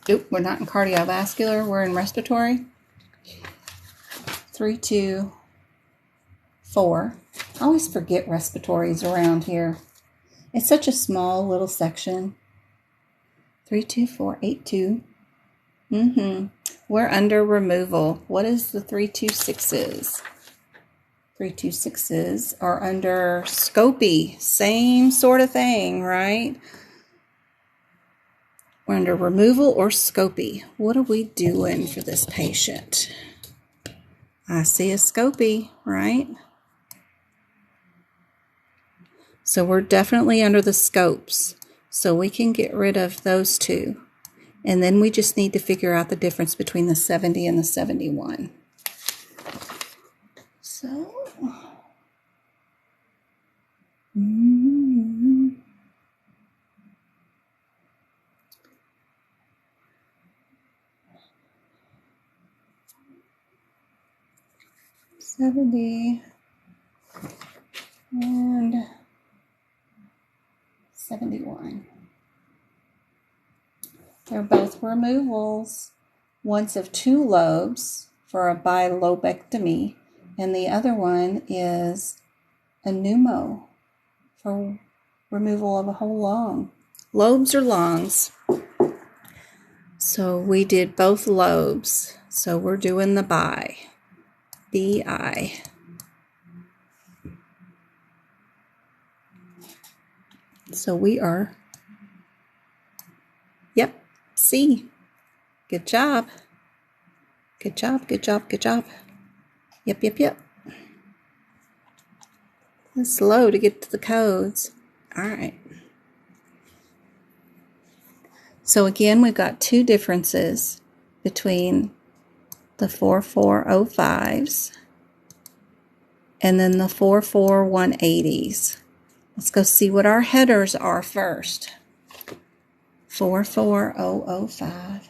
Oop, we're not in cardiovascular, we're in respiratory. 3, 2, 4. I always forget respiratories around here. It's such a small little section. 3, 2, 4, 8, 2. We're under removal. What is the 326s? 326s are under scopy. Same sort of thing, right? We're under removal or scopy. What are we doing for this patient? I see a scopy, right? So we're definitely under the scopes. So we can get rid of those 2. And then we just need to figure out the difference between the 70 and the 71. So, $70 and 71. They're both removals. One's of 2 lobes for a bilobectomy, and the other one is a pneumo for removal of a whole lung. Lobes or lungs. So we did both lobes. So we're doing the bi. B-I. So we are, yep, C. Good job. Good job, good job, good job. Yep, yep, yep. It's slow to get to the codes. All right. So again, we've got 2 differences between the 4405s and then the 44180s. Let's go see what our headers are first. 44005.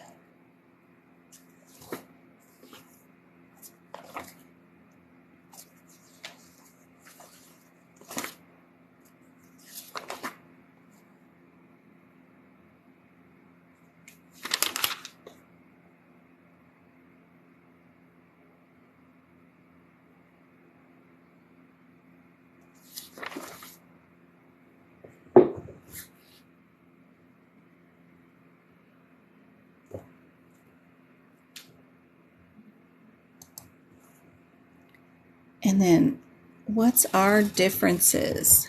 And then, what's our differences?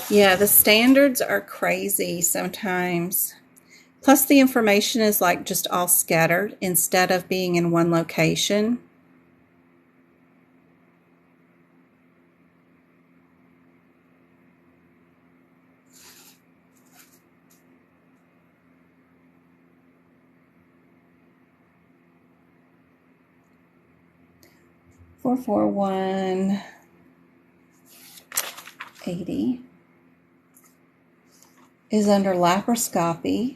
Yeah, the standards are crazy sometimes. Plus, the information is like just all scattered instead of being in one location. Four, 180 is under laparoscopy,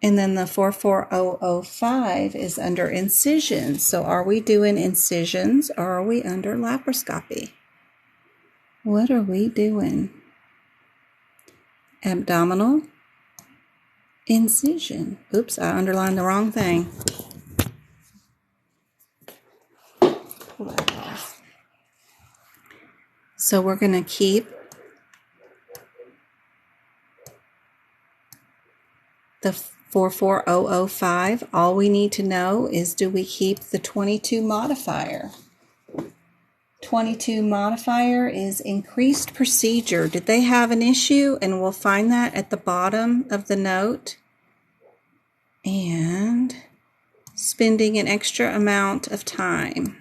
and then the 44005 is under incisions. So are we doing incisions or are we under laparoscopy? What are we doing? Abdominal incision. Oops, I underlined the wrong thing. Pull that off. So we're going to keep the 44005. All we need to know is, do we keep the 22 modifier? 22 modifier is increased procedure. Did they have an issue? And we'll find that at the bottom of the note. And spending an extra amount of time.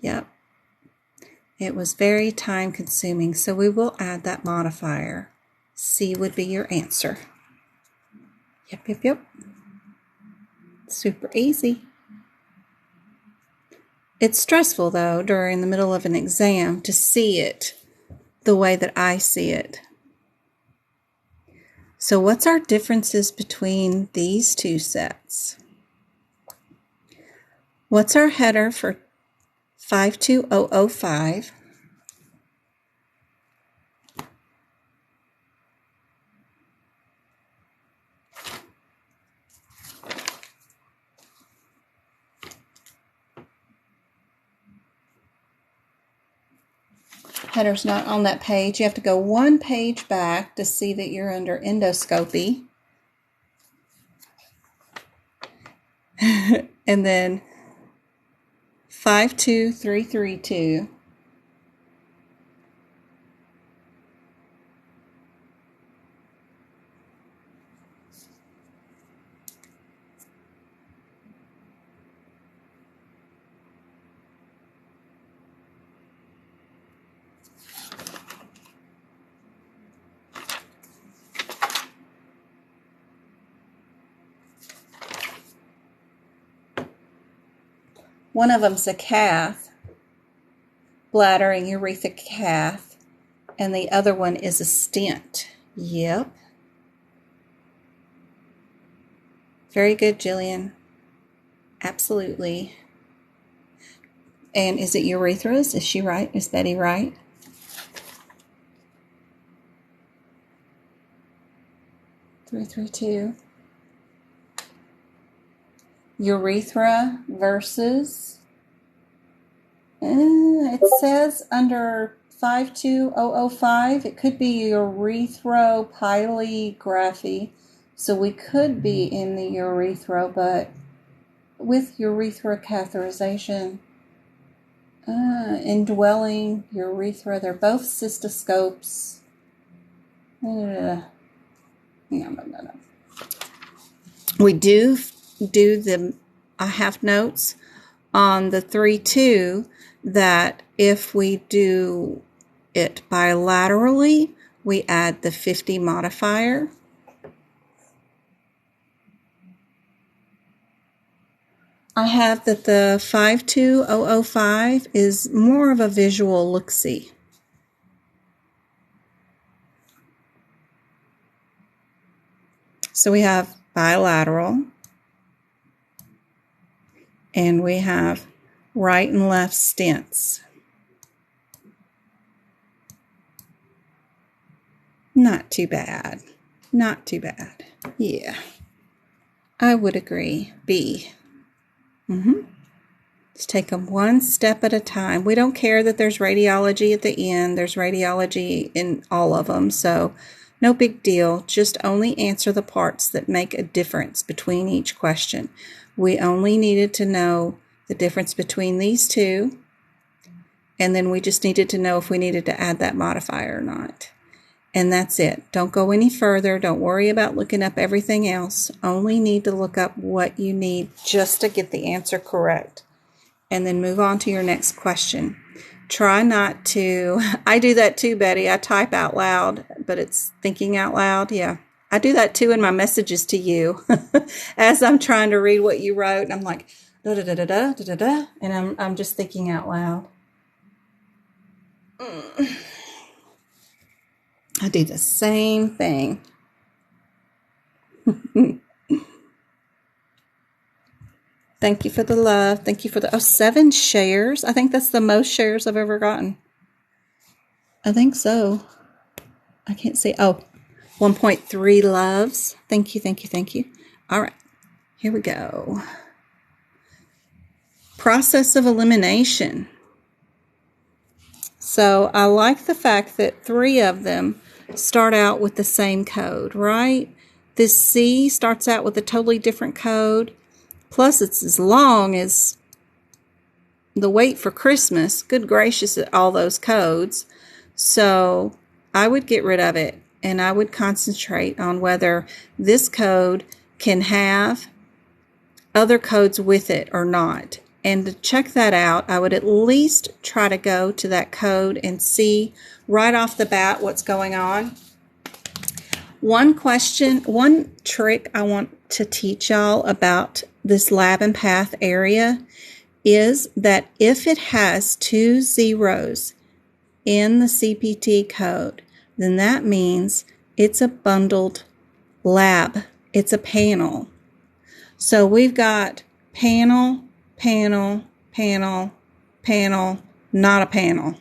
Yep. It was very time consuming, so we will add that modifier. C would be your answer. Yep, yep, yep. Super easy. It's stressful, though, during the middle of an exam to see it the way that I see it. So what's our differences between these 2 sets? What's our header for 52005? Header's not on that page. You have to go 1 page back to see that you're under endoscopy. And then 52332. One of them's a cath, bladder and urethra cath, and the other one is a stent. Yep. Very good, Jillian. Absolutely. And is it urethras? Is she right? Is Betty right? Three, three, two. Urethra versus, it says under 52005, it could be urethropylography. So we could be in the urethra, but with urethra catheterization, indwelling urethra, they're both cystoscopes. We do the, I have notes on the 3-2 that if we do it bilaterally, we add the 50 modifier. I have that the 52005 is more of a visual look-see. So we have bilateral, and we have right and left stents. Not too bad. Not too bad. Yeah, I would agree. B. Just take them one step at a time. We don't care that there's radiology at the end. There's radiology in all of them, so no big deal. Just only answer the parts that make a difference between each question. We only needed to know the difference between these two, and then we just needed to know if we needed to add that modifier or not. And that's it. Don't go any further. Don't worry about looking up everything else. Only need to look up what you need just to get the answer correct. And then move on to your next question. Try not to, I do that too, Betty. I type out loud, but it's thinking out loud. Yeah, I do that too in my messages to you as I'm trying to read what you wrote. And I'm like, da da da da da da da, and I'm just thinking out loud. I do the same thing. Thank you for the love. Thank you for the 7 shares. I think that's the most shares I've ever gotten. I think so. I can't see. Oh, 1.3 loves. Thank you, thank you, thank you. All right, here we go. Process of elimination. So I like the fact that 3 of them start out with the same code, right? This C starts out with a totally different code. Plus, it's as long as the wait for Christmas. Good gracious, at all those codes. So I would get rid of it, and I would concentrate on whether this code can have other codes with it or not. And to check that out, I would at least try to go to that code and see right off the bat what's going on. One trick I want to teach y'all about this lab and path area is that if it has 2 zeros in the CPT code, then that means it's a bundled lab. It's a panel. So we've got panel, panel, panel, panel, not a panel.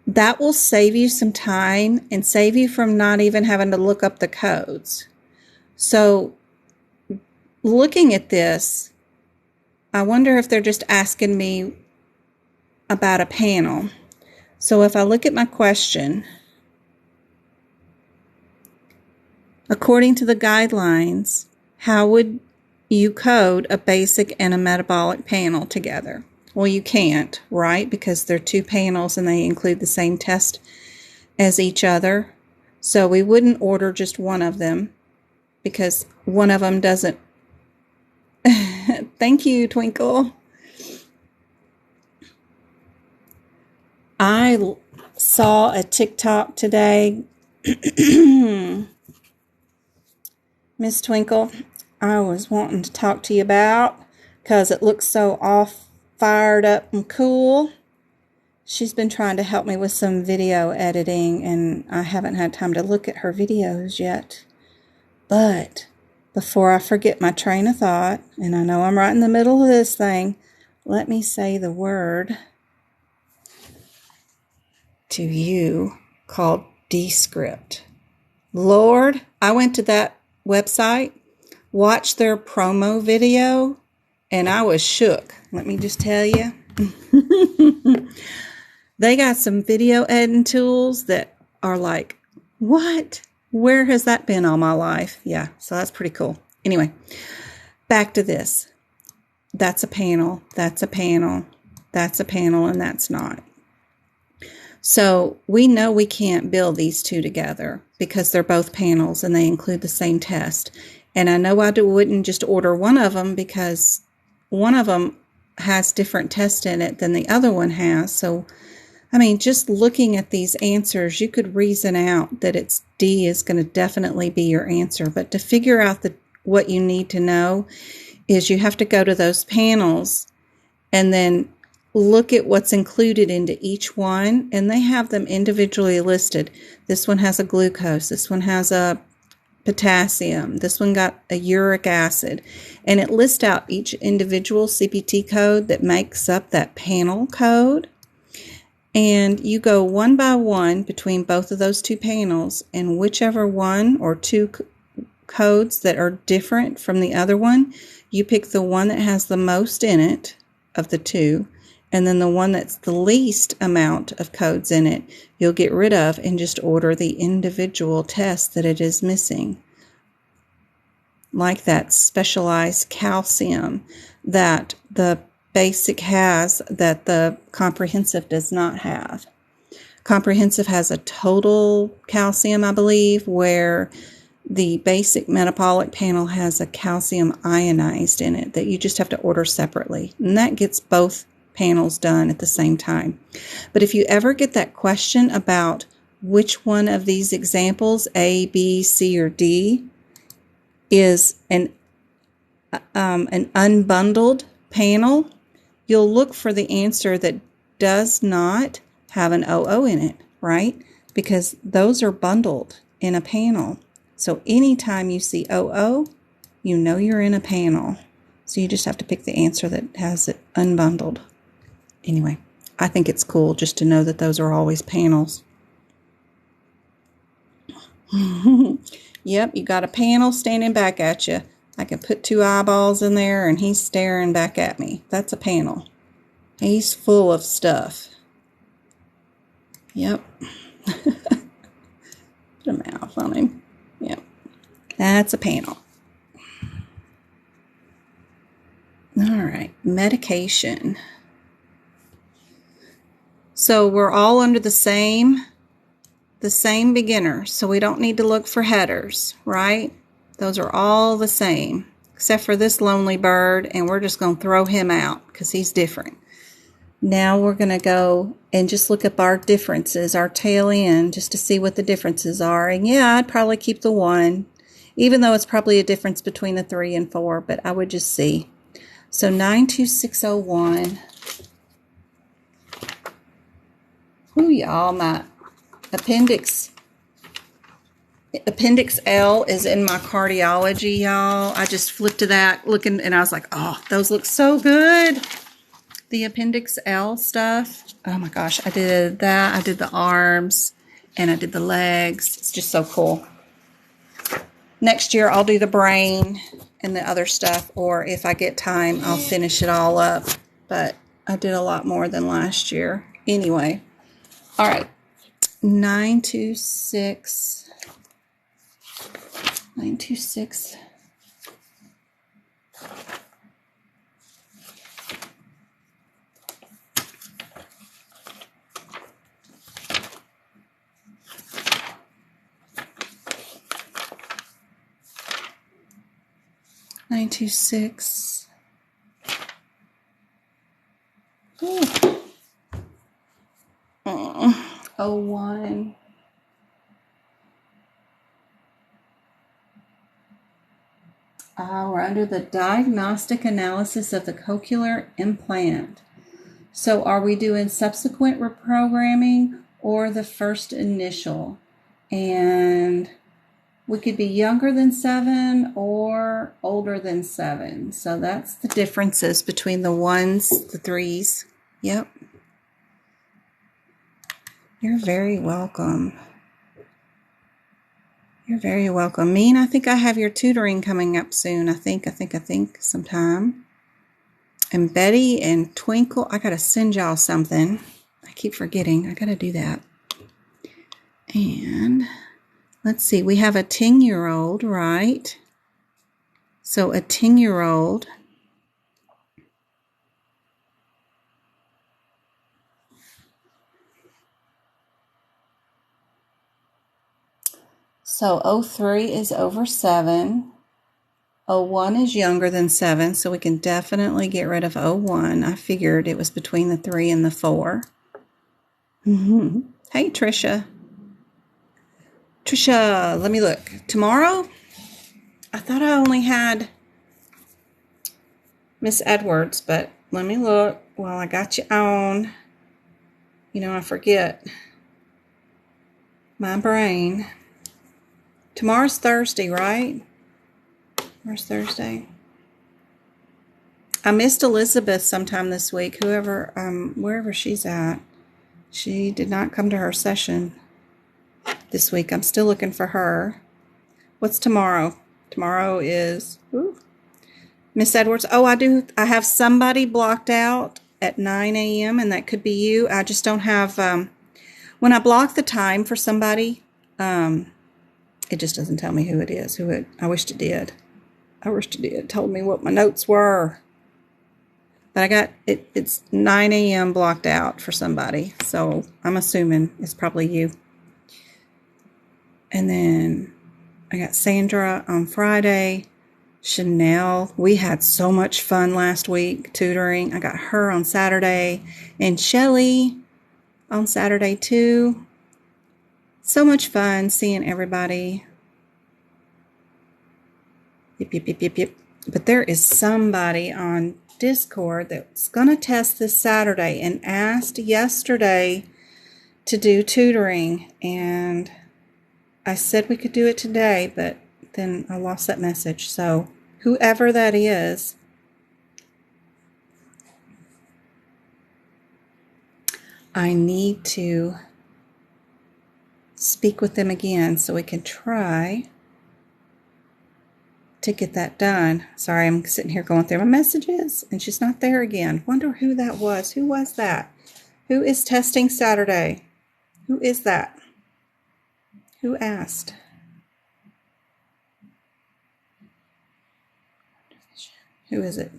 That will save you some time and save you from not even having to look up the codes. So looking at this, I wonder if they're just asking me about a panel. So if I look at my question, according to the guidelines, how would you code a basic and a metabolic panel together? Well, you can't, right? Because they're 2 panels and they include the same test as each other. So we wouldn't order just one of them because one of them doesn't. Thank you, Twinkle. I saw a TikTok today. Miss Twinkle, I was wanting to talk to you about because it looks so all fired up and cool. She's been trying to help me with some video editing, and I haven't had time to look at her videos yet. But before I forget my train of thought, and I know I'm right in the middle of this thing, let me say the word to you called Descript. Lord, I went to that website, watched their promo video, and I was shook. Let me just tell you. They got some video editing tools that are like, what? Where has that been all my life? Yeah, so that's pretty cool. Anyway, back to this. That's a panel, that's a panel, that's a panel, and that's not. So we know we can't build these two together because they're both panels and they include the same test. And I know I wouldn't just order one of them because one of them has different tests in it than the other one has. So, I mean, just looking at these answers, you could reason out that it's D is going to definitely be your answer. But to figure out what you need to know is you have to go to those panels and then look at what's included into each one, and they have them individually listed. This one has a glucose, this one has a potassium, this one got a uric acid, and it lists out each individual CPT code that makes up that panel code. And you go one by one between both of those two panels, and whichever one or two codes that are different from the other one, you pick the one that has the most in it of the two, and then the one that's the least amount of codes in it, you'll get rid of and just order the individual test that it is missing. Like that specialized calcium that the basic has that the comprehensive does not have. Comprehensive has a total calcium, I believe, where the basic metabolic panel has a calcium ionized in it that you just have to order separately. And that gets both panels done at the same time. But if you ever get that question about which one of these examples, A, B, C, or D, is an unbundled panel, you'll look for the answer that does not have an OO in it, right? Because those are bundled in a panel. So anytime you see OO, you know you're in a panel. So you just have to pick the answer that has it unbundled. Anyway, I think it's cool just to know that those are always panels. Yep, you got a panel standing back at you. I can put two eyeballs in there and he's staring back at me. That's a panel. He's full of stuff. Yep. Put a mouth on him. Yep. That's a panel. All right, medication. So we're all under the same beginner, so we don't need to look for headers, right? Those are all the same, except for this lonely bird, and we're just going to throw him out because he's different. Now we're going to go and just look up our differences, our tail end, just to see what the differences are. And yeah, I'd probably keep the 1, even though it's probably a difference between the 3 and 4, but I would just see. So 92601. Ooh, y'all, my Appendix L is in my cardiology, y'all. I just flipped to that looking, and I was like, oh, those look so good. The Appendix L stuff. Oh my gosh, I did that. I did the arms, and I did the legs. It's just so cool. Next year, I'll do the brain and the other stuff, or if I get time, I'll finish it all up. But I did a lot more than last year. Anyway, all right. 926. 926. Nine two six. 01. We're under the diagnostic analysis of the cochlear implant. So are we doing subsequent reprogramming or the first initial? And We could be younger than 7 or older than 7. So that's the differences between the 1s, the 3s. Yep. You're very welcome. You're very welcome. Mean, I think I have your tutoring coming up soon. I think sometime. And Betty and Twinkle, I got to send y'all something. I keep forgetting. I got to do that. And let's see. We have a 10-year-old, right? So a 10-year-old. So 03 is over 7. 01 is younger than 7, so we can definitely get rid of 01. I figured it was between the 3 and the 4. Hey, Trisha. Trisha, let me look. Tomorrow, I thought I only had Miss Edwards, but let me look while I got you on. You know, I forget. My brain. Tomorrow's Thursday, right? Tomorrow's Thursday. I missed Elizabeth sometime this week, wherever she's at. She did not come to her session this week. I'm still looking for her. What's tomorrow? Tomorrow is Miss Edwards. Oh, I do. I have somebody blocked out at 9 a.m. and that could be you. I just don't have, when I block the time for somebody, it just doesn't tell me who it is. I wished it did. I wished it did. It told me what my notes were. But I got it's 9 a.m. blocked out for somebody. So I'm assuming it's probably you. And then I got Sandra on Friday. Chanel. We had so much fun last week tutoring. I got her on Saturday. And Shelly on Saturday too. So much fun seeing everybody. Yep. But there is somebody on Discord that's going to test this Saturday and asked yesterday to do tutoring. And I said we could do it today, but then I lost that message. So whoever that is, I need to speak with them again so we can try to get that done. Sorry, I'm sitting here going through my messages and she's not there again. Wonder who that was. Who was that? Who is testing Saturday? Who is that? Who asked? Who is it?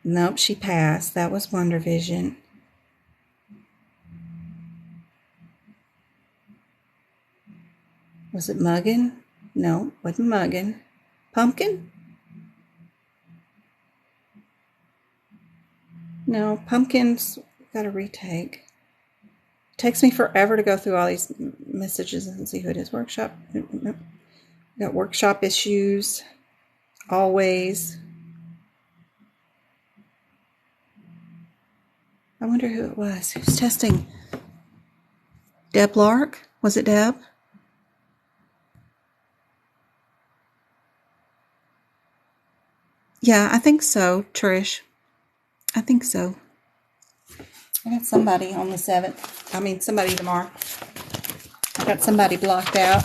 Nope, she passed. That was Wonder Vision. Was it Muggin? No, wasn't Muggin. Pumpkin? No, Pumpkin's got a retake. It takes me forever to go through all these messages and see who it is. Workshop. Nope. Got workshop issues. Always. I wonder who it was. Who's testing? Deb Lark? Was it Deb? Yeah, I think so, Trish. I think so. I got somebody on the 7th. Somebody tomorrow. I got somebody blocked out.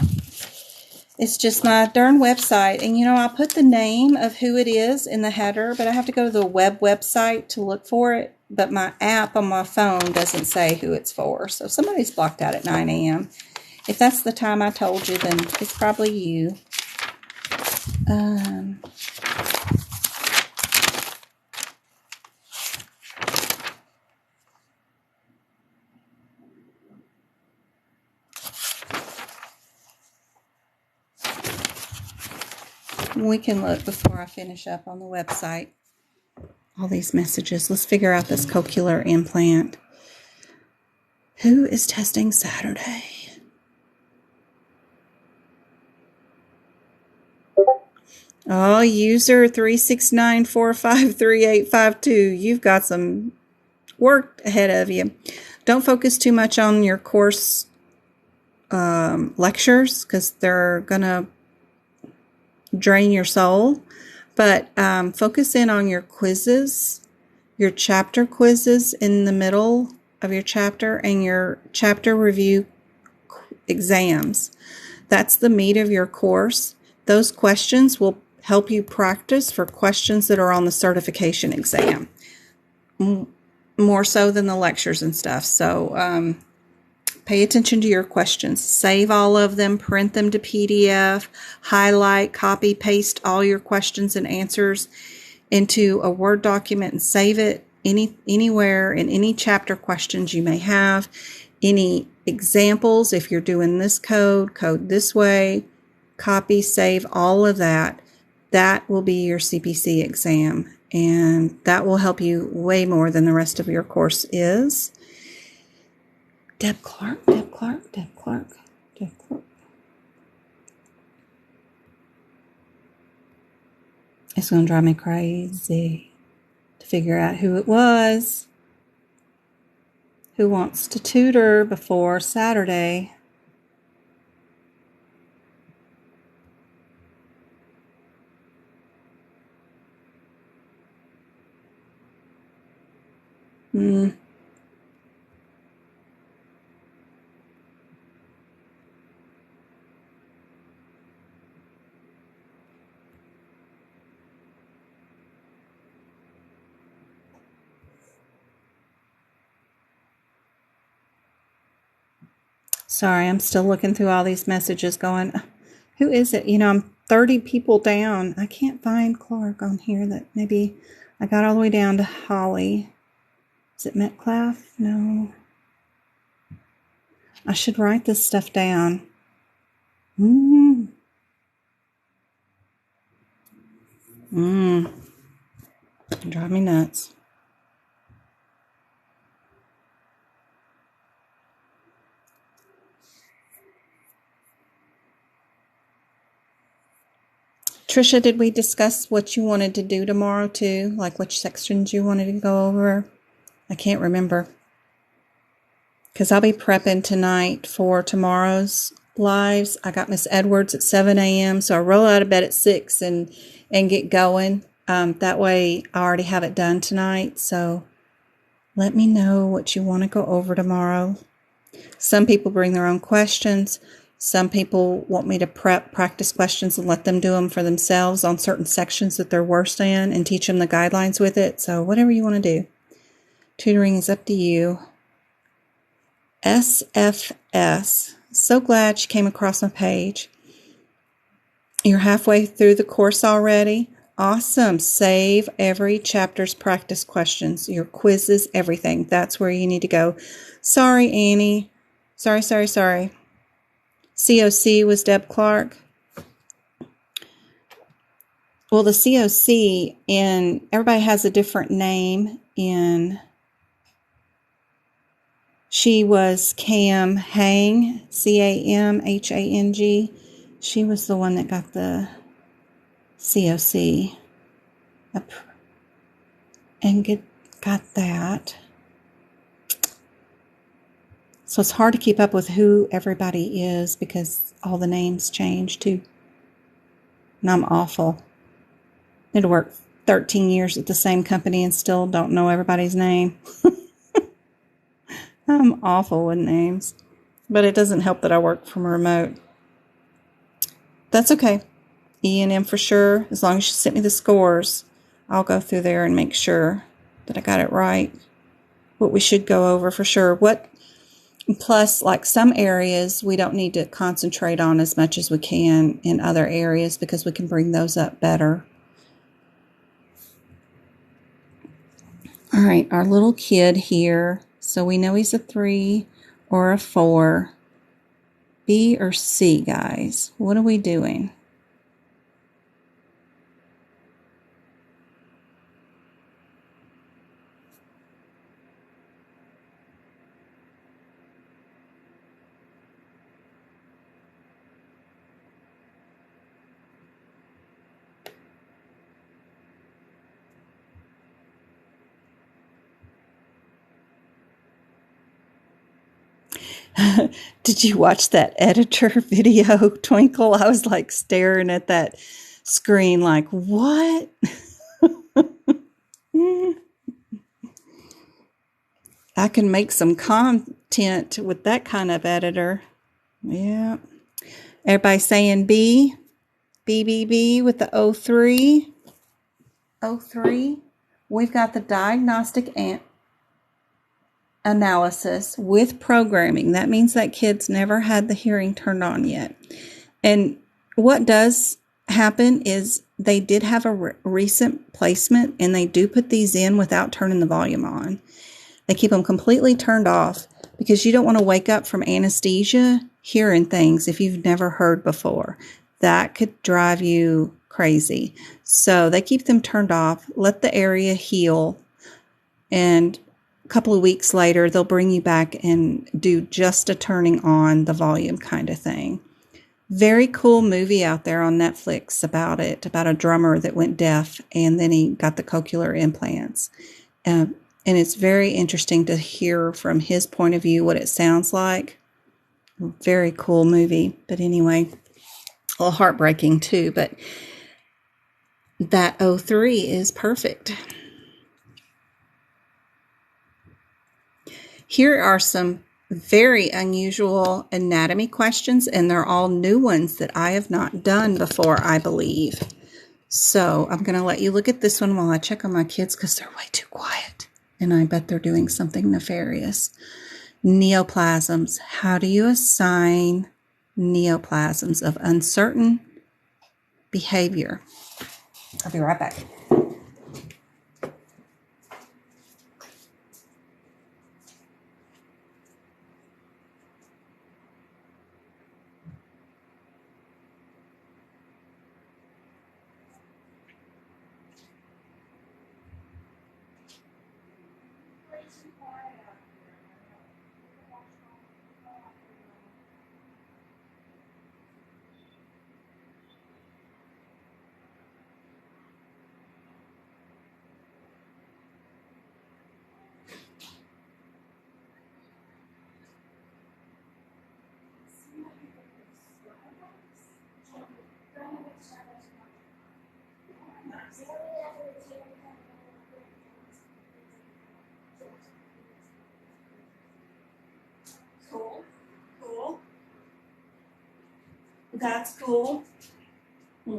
It's just my darn website. And, I put the name of who it is in the header, but I have to go to the website to look for it. But my app on my phone doesn't say who it's for. So somebody's blocked out at 9 a.m. If that's the time I told you, then it's probably you. We can look before I finish up on the website. All these messages. Let's figure out this cochlear implant. Who is testing Saturday? Oh, user 369453852. You've got some work ahead of you. Don't focus too much on your course lectures because they're going to drain your soul. But focus in on your quizzes, your chapter quizzes in the middle of your chapter, and your chapter review exams. That's the meat of your course. Those questions will help you practice for questions that are on the certification exam, more so than the lectures and stuff. So pay attention to your questions. Save all of them, print them to PDF, highlight, copy, paste all your questions and answers into a Word document and save it anywhere in any chapter questions you may have. Any examples, if you're doing this code this way, copy, save all of that. That will be your CPC exam, and that will help you way more than the rest of your course is. Deb Clark. It's going to drive me crazy to figure out who it was who wants to tutor before Saturday. Sorry, I'm still looking through all these messages going, who is it? You know, I'm 30 people down. I can't find Clark on here. That maybe I got all the way down to Holly. Is it Metcalf? No. I should write this stuff down. Drive me nuts. Trisha, did we discuss what you wanted to do tomorrow too? Like which sections you wanted to go over? I can't remember. Because I'll be prepping tonight for tomorrow's lives. I got Miss Edwards at 7 a.m. So I roll out of bed at 6 and get going. That way I already have it done tonight. So let me know what you want to go over tomorrow. Some people bring their own questions. Some people want me to practice questions and let them do them for themselves on certain sections that they're worst in and teach them the guidelines with it. So whatever you want to do. Tutoring is up to you. SFS. So glad you came across my page. You're halfway through the course already. Awesome. Save every chapter's practice questions, your quizzes, everything. That's where you need to go. Sorry, Annie. Sorry. COC was Deb Clark. Well, the COC, and everybody has a different name. She was Cam Hang, CAMHANG. She was the one that got the COC up and got that. So it's hard to keep up with who everybody is because all the names change too. And I'm awful. I'd worked 13 years at the same company and still don't know everybody's name. I'm awful with names. But it doesn't help that I work from a remote. That's okay. E&M for sure. As long as you sent me the scores, I'll go through there and make sure that I got it right. What we should go over for sure. Plus, like some areas, we don't need to concentrate on as much as we can in other areas because we can bring those up better. All right, our little kid here. So we know he's a 3 or a 4. B or C, guys? What are we doing? Did you watch that editor video, Twinkle? I was like staring at that screen like, what? I can make some content with that kind of editor. Yeah. Everybody saying B? B with the 03. 03. We've got the diagnostic analysis with programming. That means that kid's never had the hearing turned on yet. And what does happen is they did have a recent placement, and they do put these in without turning the volume on. They keep them completely turned off because you don't want to wake up from anesthesia hearing things if you've never heard before. That could drive you crazy. So they keep them turned off, let the area heal, and a couple of weeks later, they'll bring you back and do just a turning on the volume kind of thing. Very cool movie out there on Netflix about it, about a drummer that went deaf and then he got the cochlear implants. And it's very interesting to hear from his point of view what it sounds like. Very cool movie. But anyway, a little heartbreaking too. But that 03 is perfect. Here are some very unusual anatomy questions, and they're all new ones that I have not done before, I believe. So I'm going to let you look at this one while I check on my kids because they're way too quiet, and I bet they're doing something nefarious. Neoplasms. How do you assign neoplasms of uncertain behavior? I'll be right back. Cool. That's cool. All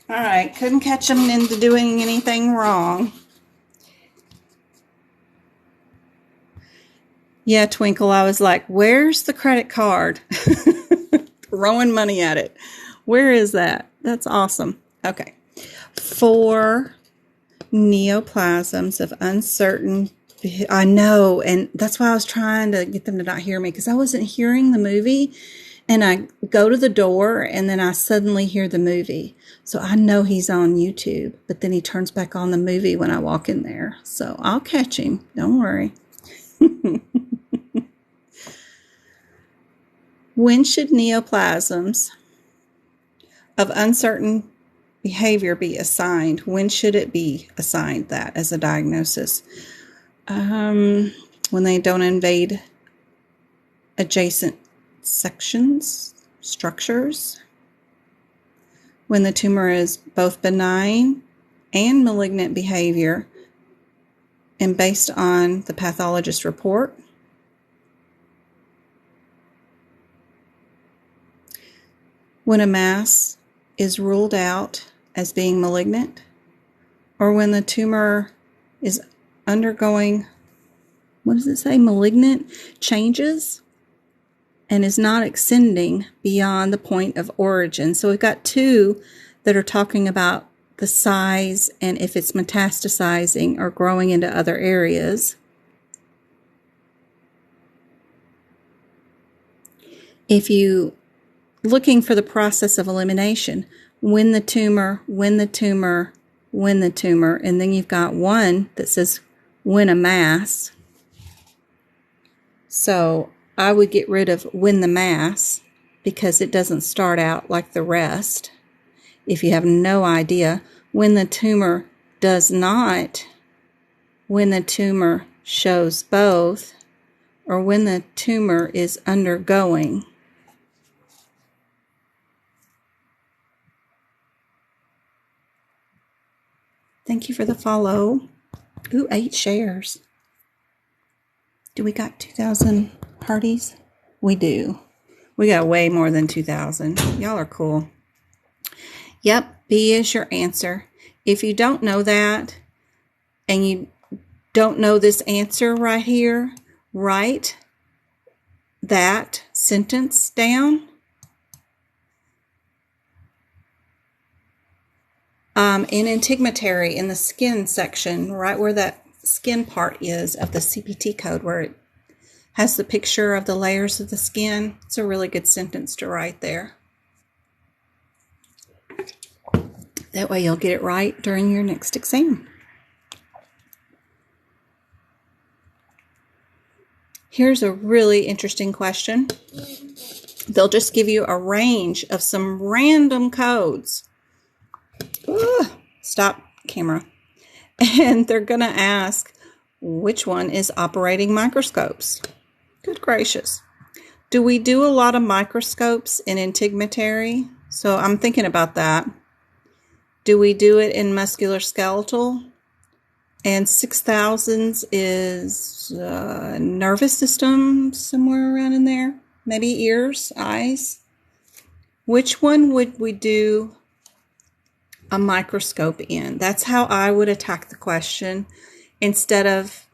right, couldn't catch them into doing anything wrong. Yeah, Twinkle, I was like, where's the credit card? Throwing money at it. Where is that? That's awesome. Okay. 4 neoplasms of uncertain. I know, and that's why I was trying to get them to not hear me because I wasn't hearing the movie. And I go to the door and then I suddenly hear the movie. So I know he's on YouTube, but then he turns back on the movie when I walk in there. So I'll catch him. Don't worry. When should neoplasms of uncertain behavior be assigned? When should it be assigned that as a diagnosis? When they don't invade adjacent sections, structures. When the tumor is both benign and malignant behavior and based on the pathologist report. When a mass is ruled out as being malignant, or when the tumor is undergoing, what does it say, malignant changes and is not extending beyond the point of origin. So we've got 2 that are talking about the size and if it's metastasizing or growing into other areas. If you looking for the process of elimination, when the tumor, and then you've got one that says when a mass. So I would get rid of when the mass because it doesn't start out like the rest. If you have no idea, when the tumor does not when the tumor shows both or when the tumor is undergoing. Thank you for the follow. Ooh, 8 shares. Do we got 2,000 parties? We do. We got way more than 2,000. Y'all are cool. Yep, B is your answer. If you don't know that and you don't know this answer right here, write that sentence down. In integumentary, in the skin section, right where that skin part is of the CPT code, where it has the picture of the layers of the skin, it's a really good sentence to write there. That way you'll get it right during your next exam. Here's a really interesting question. They'll just give you a range of some random codes. Stop camera. And they're going to ask, which one is operating microscopes? Good gracious. Do we do a lot of microscopes in integumentary? So I'm thinking about that. Do we do it in musculoskeletal? And 6,000 is nervous system, somewhere around in there. Maybe ears, eyes. Which one would we do a microscope in? That's how I would attack the question. Instead of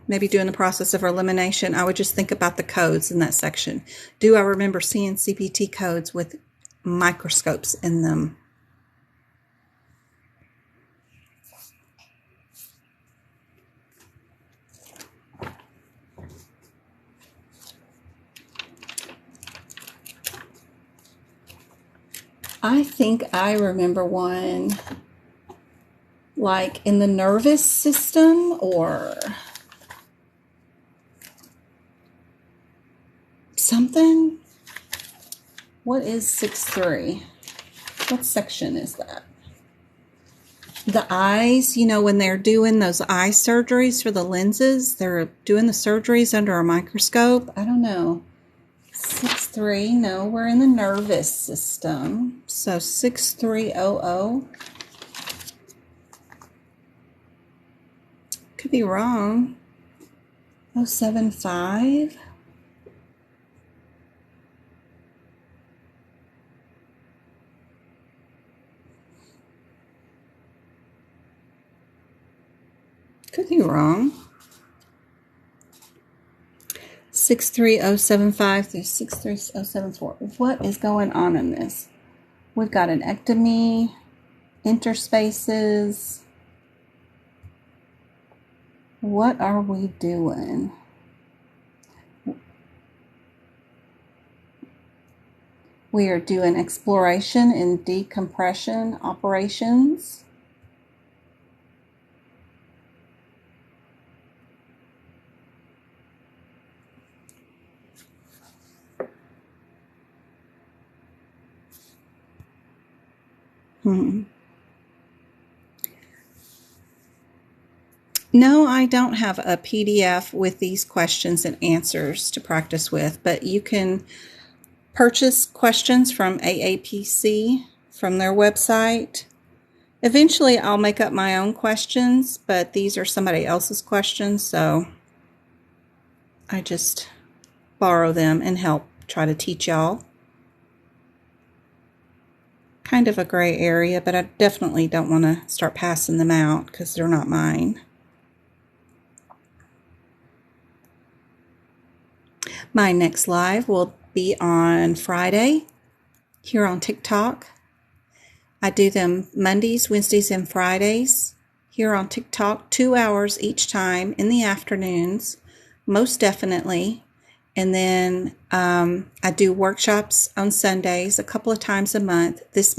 maybe doing the process of elimination, I would just think about the codes in that section. Do I remember seeing CPT codes with microscopes in them? I think I remember one like in the nervous system or something. What is 6.3? What section is that? The eyes, you know, when they're doing those eye surgeries for the lenses, they're doing the surgeries under a microscope. I don't know. 6.3, no, we're in the nervous system. So 6.300. Could be wrong. 075. Could be wrong. 63075 through 63074. What is going on in this? We've got an ectomy, interspaces. What are we doing? We are doing exploration and decompression operations. No, I don't have a PDF with these questions and answers to practice with, but you can purchase questions from aapc from their website. Eventually, I'll make up my own questions, but these are somebody else's questions, so I just borrow them and help try to teach y'all. Kind of a gray area, but I definitely don't want to start passing them out because they're not mine. My next live will be on Friday here on TikTok. I do them Mondays, Wednesdays, and Fridays here on TikTok, 2 hours each time in the afternoons, most definitely. And then I do workshops on Sundays a couple of times a month. This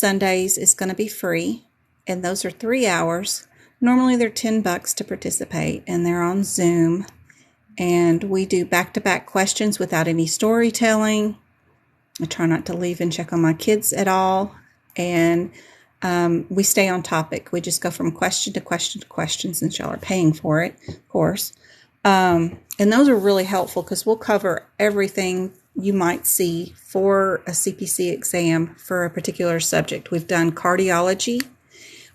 Sundays is going to be free, and those are 3 hours. Normally they're $10 to participate, and they're on Zoom. And we do back-to-back questions without any storytelling. I try not to leave and check on my kids at all. And we stay on topic. We just go from question to question to question since y'all are paying for it, of course. And those are really helpful because we'll cover everything you might see for a CPC exam for a particular subject. We've done cardiology.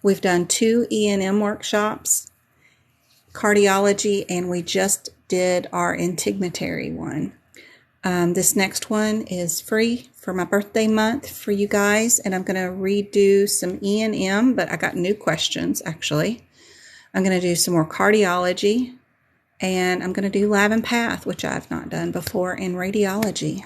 We've done 2 E&M workshops, cardiology, and we just did our integumentary one. This next one is free for my birthday month for you guys, and I'm going to redo some E&M, but I got new questions, actually. I'm going to do some more cardiology, and I'm going to do lab and path, which I've not done before, in radiology.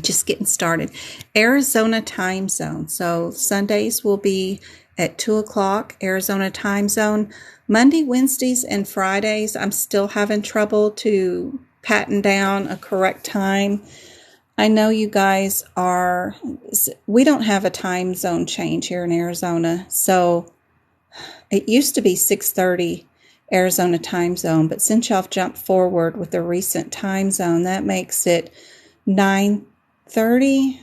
Just getting started. Arizona time zone. So Sundays will be at 2 o'clock Arizona time zone. Monday, Wednesdays, and Fridays, I'm still having trouble to patent down a correct time. I know you guys we don't have a time zone change here in Arizona. So it used to be 6:30 Arizona time zone, but since y'all have jumped forward with the recent time zone, that makes it 9:30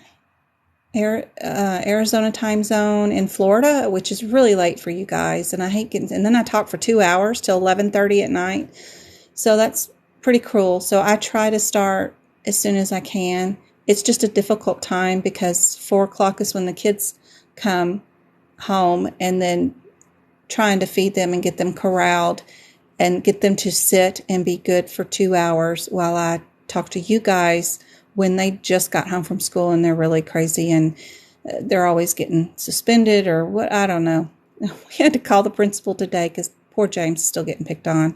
Arizona time zone in Florida, which is really late for you guys. And I hate getting, and then I talk for 2 hours till 11:30 at night. So that's pretty cruel. So I try to start as soon as I can. It's just a difficult time because 4 o'clock is when the kids come home, and then trying to feed them and get them corralled and get them to sit and be good for 2 hours while I talk to you guys when they just got home from school and they're really crazy and they're always getting suspended or what, I don't know. We had to call the principal today because poor James is still getting picked on.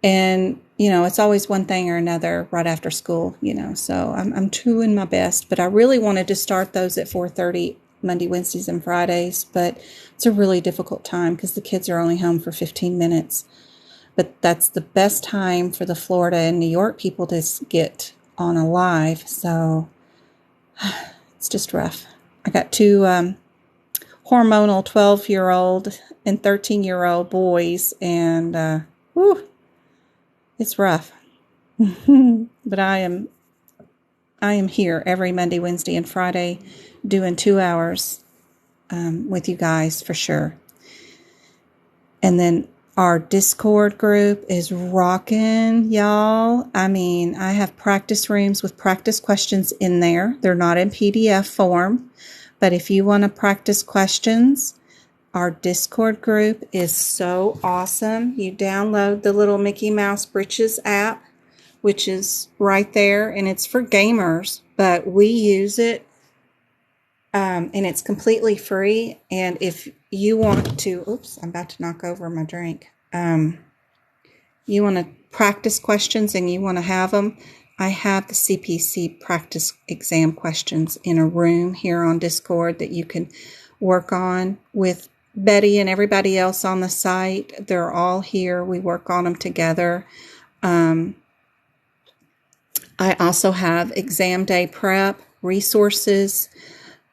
And, you know, it's always one thing or another right after school, you know, so I'm doing my best, but I really wanted to start those at 4:30 Monday, Wednesdays, and Fridays, but it's a really difficult time because the kids are only home for 15 minutes. But that's the best time for the Florida and New York people to get on a live, so it's just rough. I got 2 hormonal 12-year-old and 13-year-old boys, and it's rough. But I am here every Monday, Wednesday, and Friday doing 2 hours with you guys for sure. And then our Discord group is rocking, y'all. I mean, I have practice rooms with practice questions in there. They're not in PDF form, but if you want to practice questions, our Discord group is so awesome. You download the little Mickey Mouse Britches app, which is right there, and it's for gamers, but we use it, and it's completely free. And if you want to, oops, I'm about to knock over my drink. You want to practice questions and you want to have them, I have the CPC practice exam questions in a room here on Discord that you can work on with Betty and everybody else on the site. They're all here. We work on them together. I also have exam day prep resources,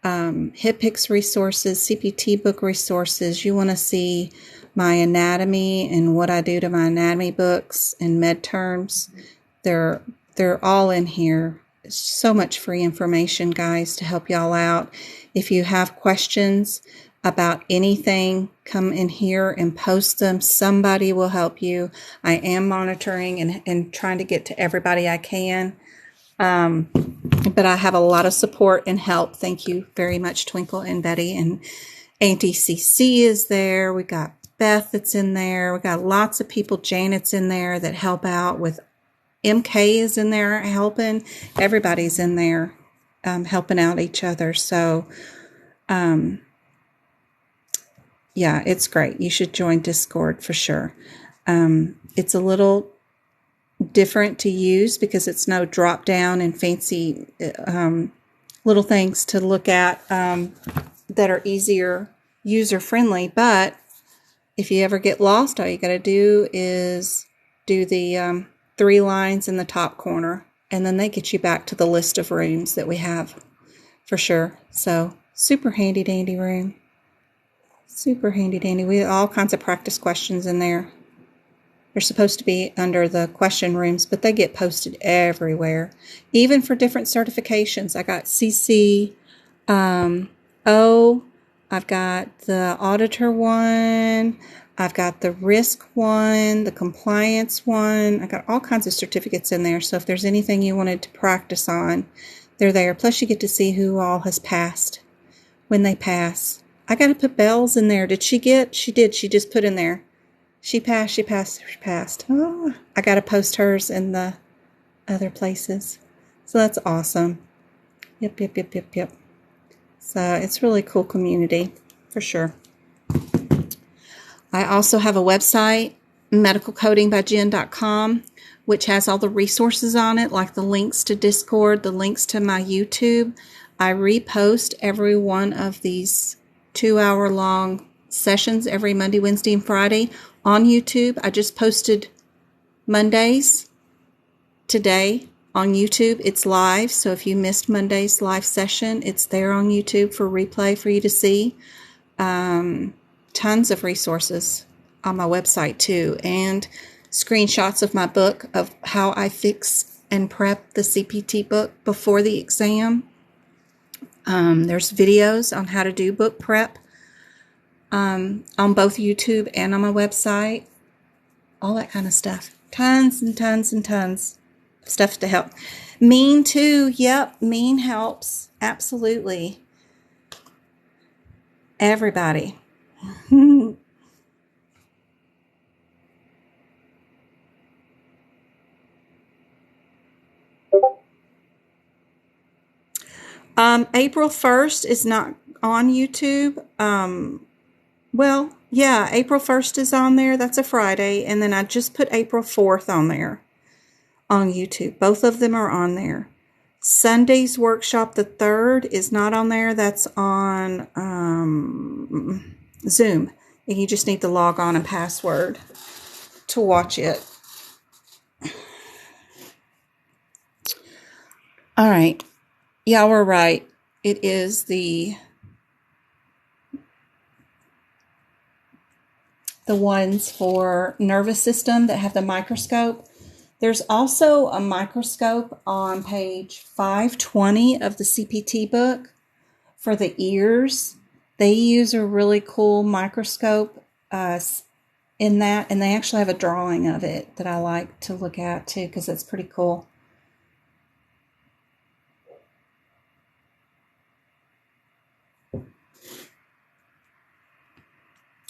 HitPix resources, CPT book resources. You want to see my anatomy and what I do to my anatomy books and med terms. They're all in here. So much free information, guys, to help y'all out. If you have questions about anything, come in here and post them. Somebody will help you. I am monitoring and trying to get to everybody I can. But I have a lot of support and help. Thank you very much, Twinkle and Betty. And Auntie CC is there. We got Beth that's in there. We got lots of people. Janet's in there that help out with. MK is in there helping. Everybody's in there helping out each other. So, yeah, it's great. You should join Discord for sure. It's a little different to use because it's no drop down and fancy little things to look at that are easier, user friendly. But if you ever get lost, all you got to do is do the 3 lines in the top corner, and then they get you back to the list of rooms that we have for sure. So super handy dandy room. Super handy dandy. We have all kinds of practice questions in there. They're supposed to be under the question rooms, but they get posted everywhere, even for different certifications. I got CC, O, I've got the auditor one, I've got the risk one, the compliance one. I got all kinds of certificates in there. So if there's anything you wanted to practice on, they're there. Plus you get to see who all has passed when they pass. I got to put Belle's in there. Did she get? She did. She just put in there. She passed, she passed, she passed. Oh, I got to post hers in the other places. So that's awesome. Yep. So it's really cool community, for sure. I also have a website, medicalcodingbyjen.com, which has all the resources on it, like the links to Discord, the links to my YouTube. I repost every one of these 2-hour-long sessions every Monday, Wednesday, and Friday on YouTube. I just posted Mondays today on YouTube. It's live, so if you missed Monday's live session, it's there on YouTube for replay for you to see. Tons of resources on my website too, and screenshots of my book of how I fix and prep the CPT book before the exam. There's videos on how to do book prep on both YouTube and on my website. All that kind of stuff. Tons and tons and tons of stuff to help. Mean too. Yep, Mean helps. Absolutely. Everybody. April 1st is not on YouTube. Well, yeah, April 1st is on there. That's a Friday. And then I just put April 4th on there on YouTube. Both of them are on there. Sunday's workshop, the 3rd, is not on there. That's on Zoom. And you just need to log on and password to watch it. All right. Yeah, we're right. It is the ones for nervous system that have the microscope. There's also a microscope on page 520 of the CPT book for the ears. They use a really cool microscope in that, and they actually have a drawing of it that I like to look at too, because it's pretty cool.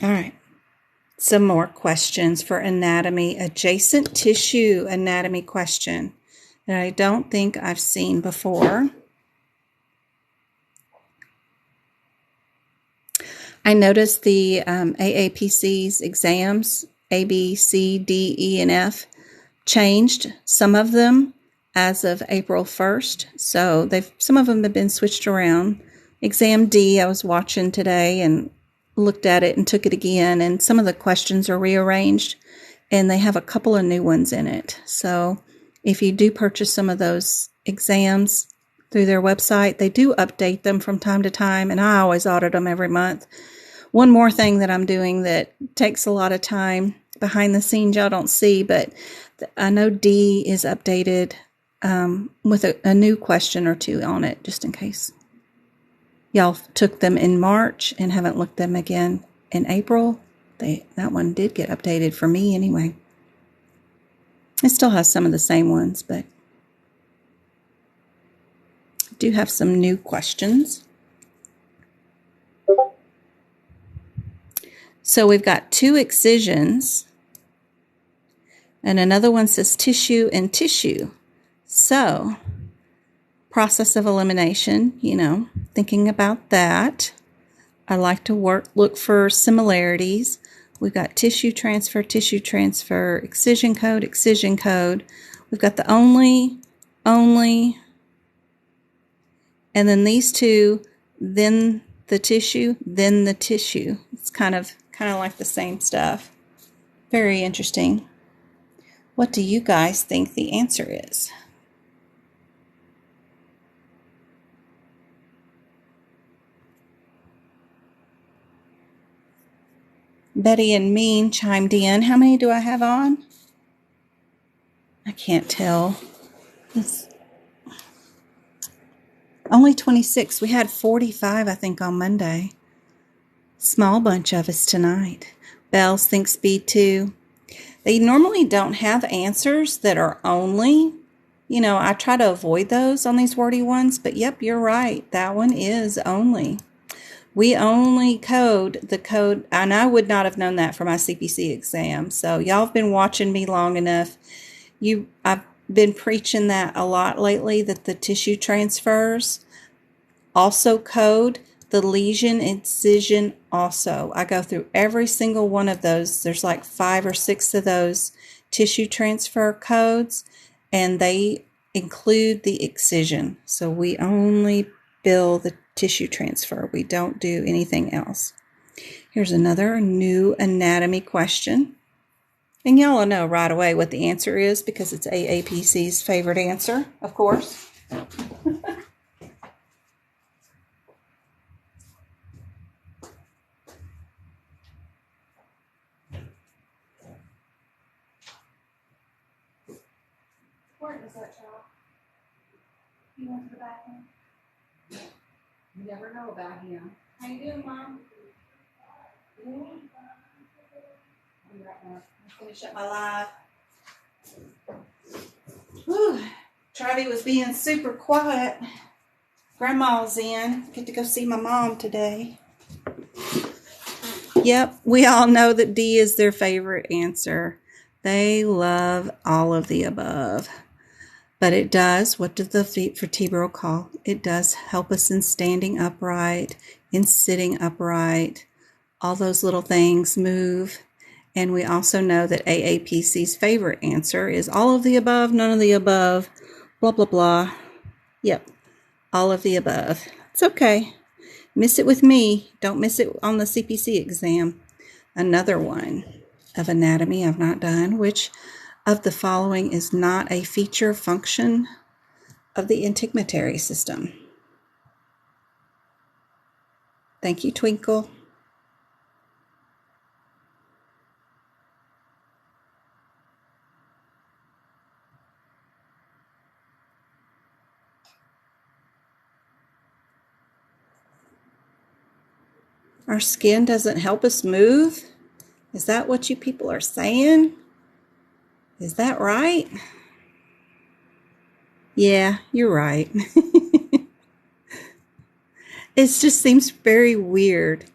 All right. Some more questions for anatomy. Adjacent tissue anatomy question that I don't think I've seen before. I noticed the AAPC's exams, A, B, C, D, E, and F, changed some of them as of April 1st. So some of them have been switched around. Exam D, I was watching today and looked at it and took it again, and some of the questions are rearranged, and they have a couple of new ones in it. So if you do purchase some of those exams through their website, they do update them from time to time, and I always audit them every month. One more thing that I'm doing that takes a lot of time behind the scenes y'all don't see, but I know D is updated with a new question or two on it, just in case y'all took them in March and haven't looked them again in April. That one did get updated for me anyway. It still has some of the same ones, but I do have some new questions. So we've got 2 excisions, and another one says tissue and tissue. So process of elimination, thinking about that. I like to look for similarities. We've got tissue transfer, excision code. We've got the only, and then these two, then the tissue, then the tissue. It's kind of like the same stuff. Very interesting. What do you guys think the answer is? Betty and Mean chimed in. How many do I have on? I can't tell. It's only 26. We had 45, I think, on Monday. Small bunch of us tonight. Bells think speed 2. They normally don't have answers that are only. I try to avoid those on these wordy ones, but yep, you're right. That one is only. We only code the code, and I would not have known that for my CPC exam. So y'all have been watching me long enough. I've been preaching that a lot lately, that the tissue transfers also code the lesion incision also. I go through every single one of those. There's like 5 or 6 of those tissue transfer codes, and they include the excision. So we only bill the tissue transfer. We don't do anything else. Here's another new anatomy question. And y'all will know right away what the answer is because it's AAPC's favorite answer, of course. Where is that child? You went to the bathroom? You never know about him. How you doing, Mom? Good. I'll be right back. I'm finish up my live. Whew. Travi was being super quiet. Grandma's in. Get to go see my mom today. Yep, we all know that D is their favorite answer. They love all of the above. But it does, what does the vertebral call? It does help us in standing upright, in sitting upright. All those little things move. And we also know that AAPC's favorite answer is all of the above, none of the above, blah, blah, blah. Yep, all of the above. It's okay. Miss it with me. Don't miss it on the CPC exam. Another one of anatomy I've not done. Which of the following is not a feature function of the integumentary system? Thank you, Twinkle. Our skin doesn't help us move? Is that what you people are saying? Is that right? Yeah, you're right. It just seems very weird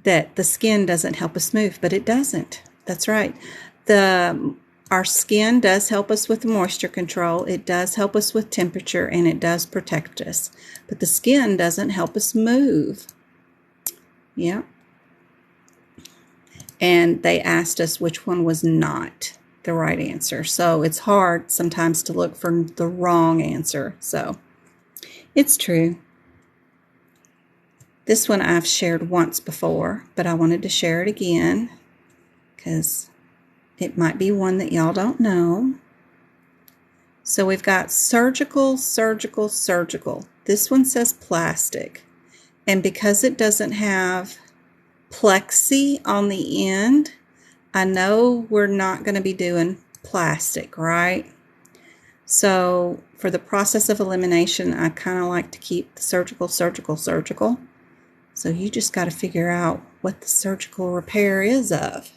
that the skin doesn't help us move, but it doesn't. That's right. Our skin does help us with moisture control. It does help us with temperature, and it does protect us. But the skin doesn't help us move. Yeah. And they asked us which one was not the right answer. So it's hard sometimes to look for the wrong answer. So it's true. This one I've shared once before, but I wanted to share it again because it might be one that y'all don't know. So we've got surgical, surgical, surgical. This one says plastic. And because it doesn't have plexi on the end, I know we're not going to be doing plastic, right? So for the process of elimination, I kind of like to keep the surgical, surgical, surgical. So you just got to figure out what the surgical repair is of.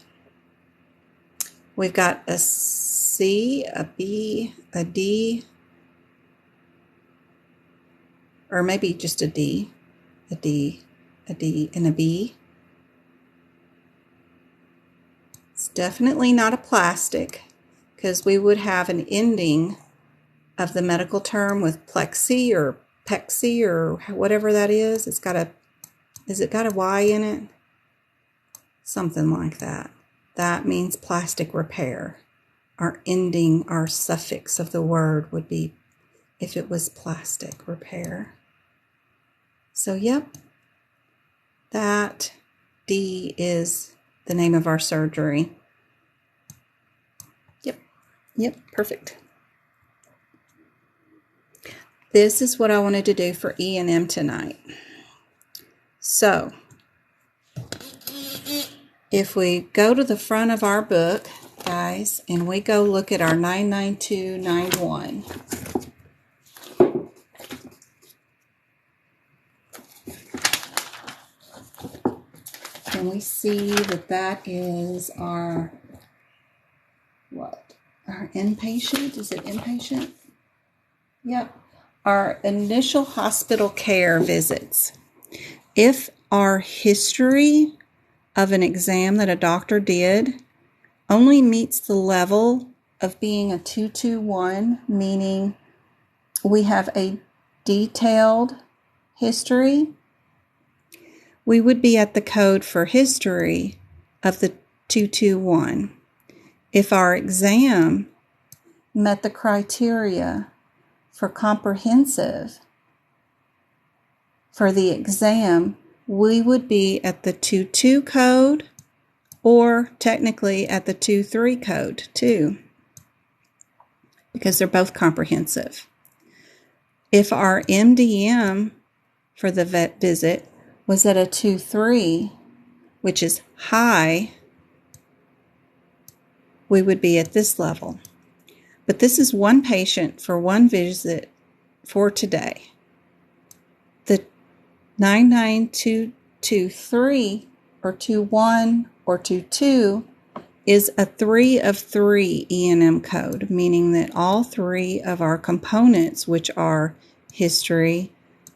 We've got a C, a B, a D, or maybe just a D, a D, a D, and a B. It's definitely not a plastic because we would have an ending of the medical term with plexi or pexi or whatever that is. Is it got a Y in it? Something like that. That means plastic repair. Our ending, our suffix of the word would be if it was plastic repair. So yep, that D is the name of our surgery. Yep, perfect. This is what I wanted to do for E&M tonight. So if we go to the front of our book, guys, and we go look at our 99291. And we see that that is our, what? Our inpatient? Is it inpatient? Yep. Our initial hospital care visits. If our history of an exam that a doctor did only meets the level of being a 221, meaning we have a detailed history, we would be at the code for history of the 221. If our exam met the criteria for comprehensive for the exam, we would be at the 22 code, or technically at the 23 code too, because they're both comprehensive. If our MDM for the vet visit was at a 2-3, which is high, we would be at this level. But this is one patient for one visit for today. The 99223 or 21 or 22 is a 3 of 3 E&M code, meaning that all three of our components, which are history,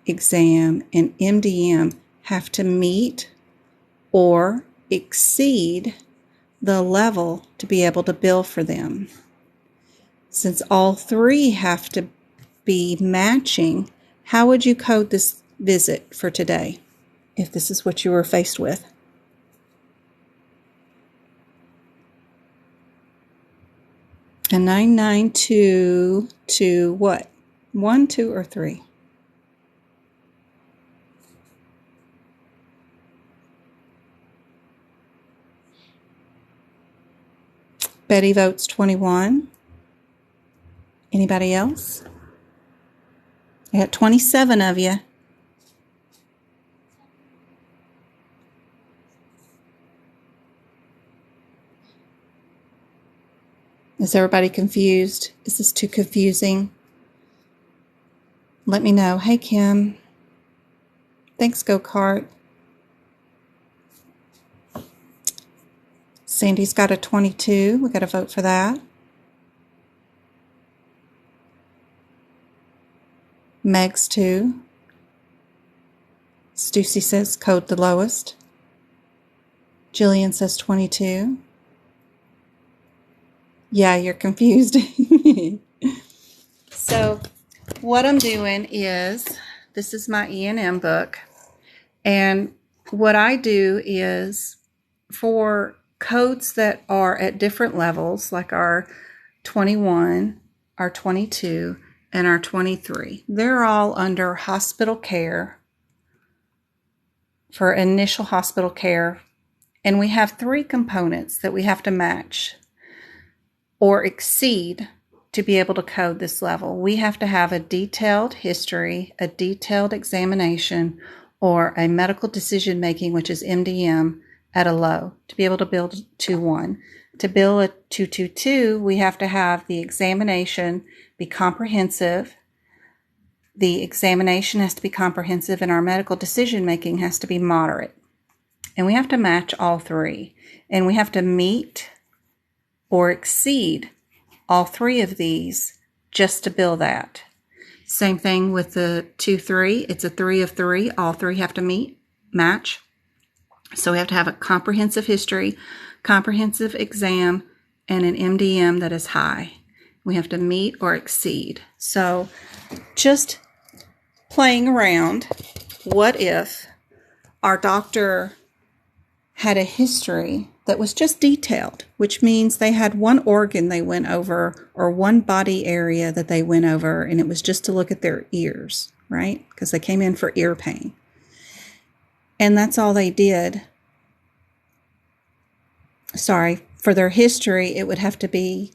exam, and MDM, have to meet or exceed the level to be able to bill for them. Since all three have to be matching, how would you code this visit for today if this is what you were faced with? A 992 to what? 1, 2, or 3? Betty votes 21. Anybody else? I got 27 of you. Is everybody confused? Is this too confusing? Let me know. Hey, Kim. Thanks, Go-Kart. Sandy's got a 22. We got to vote for that. Meg's 2. Stussy says code the lowest. Jillian says 22. Yeah, you're confused. So what I'm doing is, this is my E&M book, and what I do is for codes that are at different levels, like our 21, our 22, and our 23, they're all under hospital care, for initial hospital care, and we have 3 components that we have to match or exceed to be able to code this level. We have to have a detailed history, a detailed examination, or a medical decision making, which is MDM, at a low to be able to build 2-1. To build a 2-2-2, we have to have the examination be comprehensive. The examination has to be comprehensive, and our medical decision making has to be moderate. And we have to match all 3. And we have to meet or exceed all 3 of these just to bill that. Same thing with the 2-3. It's a 3 of 3. All 3 have to match. So we have to have a comprehensive history, comprehensive exam, and an MDM that is high. We have to meet or exceed. So just playing around, what if our doctor had a history that was just detailed, which means they had one organ they went over or one body area that they went over, and it was just to look at their ears, right? Because they came in for ear pain. And that's all they did. Sorry, for their history, it would have to be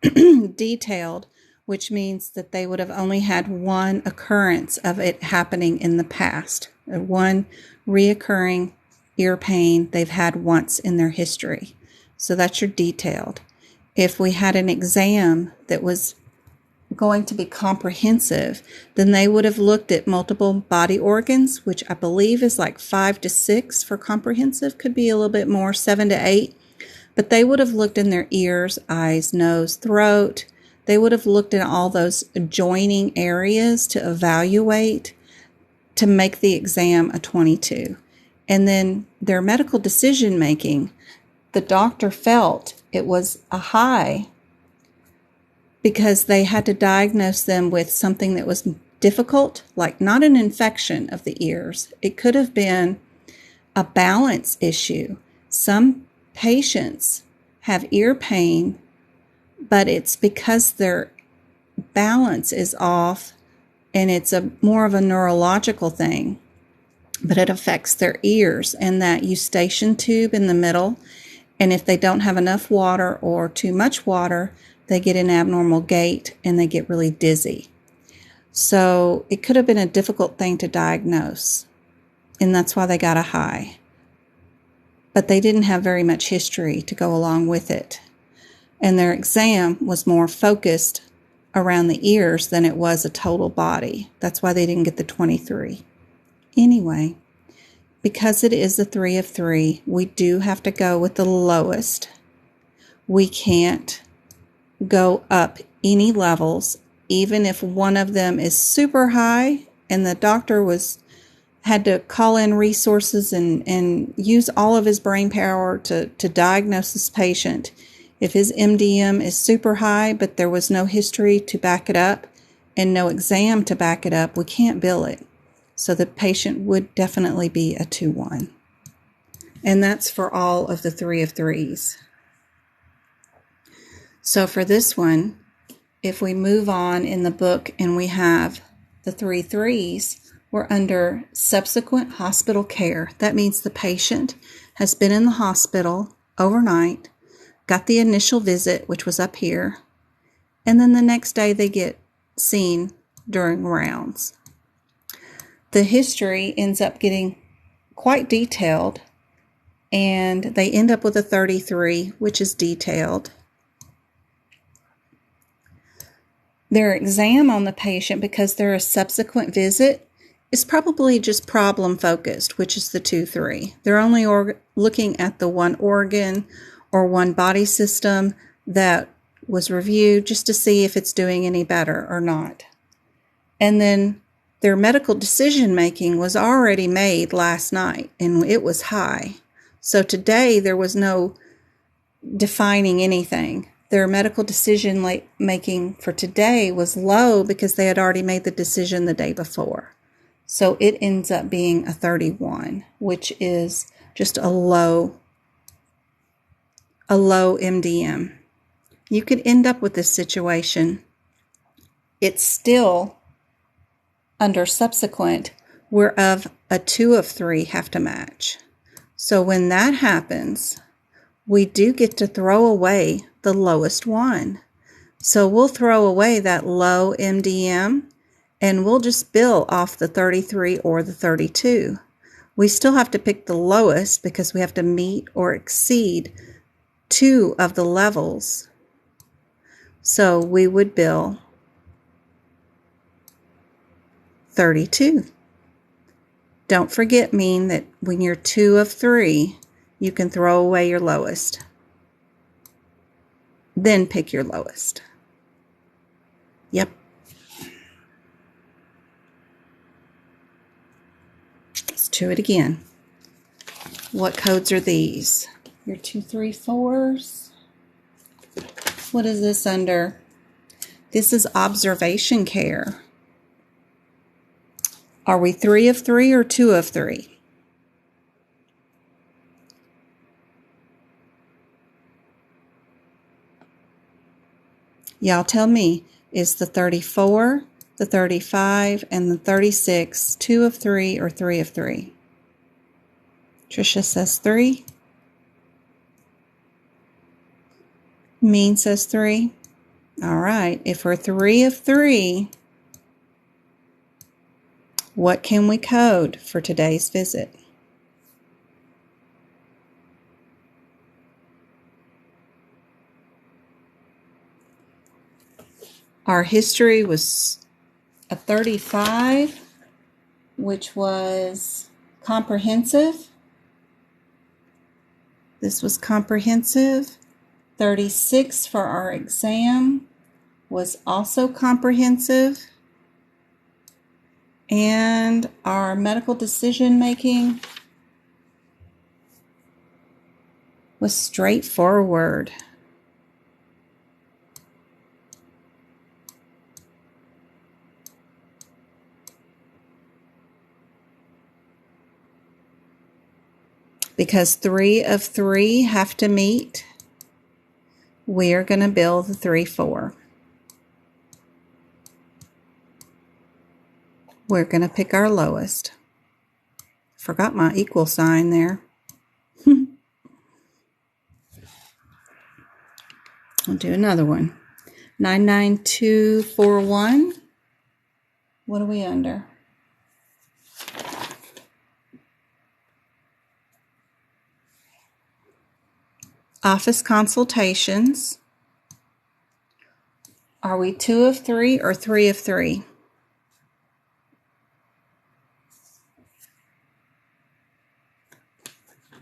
detailed, which means that they would have only had one occurrence of it happening in the past, one reoccurring ear pain they've had once in their history. So that's your detailed. If we had an exam that was going to be comprehensive, then they would have looked at multiple body organs, which I believe is like 5 to 6 for comprehensive, could be a little bit more, 7 to 8. But they would have looked in their ears, eyes, nose, throat. They would have looked at all those adjoining areas to evaluate to make the exam a 22. And then their medical decision making, the doctor felt it was a high because they had to diagnose them with something that was difficult, like not an infection of the ears. It could have been a balance issue. Some patients have ear pain, but it's because their balance is off and it's more of a neurological thing, but it affects their ears and that eustachian tube in the middle. And if they don't have enough water or too much water, they get an abnormal gait and they get really dizzy. So it could have been a difficult thing to diagnose, and that's why they got a high. But they didn't have very much history to go along with it. And their exam was more focused around the ears than it was a total body. That's why they didn't get the 23. Anyway, because it is a 3 of 3, we do have to go with the lowest. We can't go up any levels, even if one of them is super high and the doctor had to call in resources and use all of his brain power to diagnose this patient. If his MDM is super high, but there was no history to back it up and no exam to back it up, we can't bill it. So the patient would definitely be a 2-1. And that's for all of the 3 of 3s. So for this one, if we move on in the book and we have the 3 3s, we're under subsequent hospital care. That means the patient has been in the hospital overnight, got the initial visit, which was up here, and then the next day they get seen during rounds. The history ends up getting quite detailed, and they end up with a 33, which is detailed. Their exam on the patient, because they're a subsequent visit, is probably just problem focused, which is the 2-3. They're only looking at the one organ or one body system that was reviewed just to see if it's doing any better or not. And then their medical decision making was already made last night and it was high. So today there was no defining anything. Their medical decision making for today was low because they had already made the decision the day before. So it ends up being a 31, which is just a low MDM. You could end up with this situation. It's still under subsequent, whereof a 2 of 3 have to match. So when that happens, we do get to throw away the lowest one. So we'll throw away that low MDM and we'll just bill off the 33 or the 32. We still have to pick the lowest because we have to meet or exceed 2 of the levels. So we would bill 32. Don't forget, mean that when you're 2 of 3, you can throw away your lowest. Then pick your lowest. Yep. Let's do it again. What codes are these? Your 2, 3, 4s. What is this under? This is observation care. Are we 3 of 3 or 2 of 3? Y'all tell me, is the 34, the 35, and the 36 2 of 3 or 3 of 3? Tricia says 3. Mean says 3. All right, if we're 3 of 3, what can we code for today's visit? Our history was a 35, which was comprehensive. This was comprehensive. 36 for our exam was also comprehensive. And our medical decision making was straightforward. Because 3 of 3 have to meet, we are going to build the 3-4. We're going to pick our lowest. Forgot my equal sign there. I'll do another one. 99241. What are we under? Office consultations. Are we 2 of 3 or 3 of 3?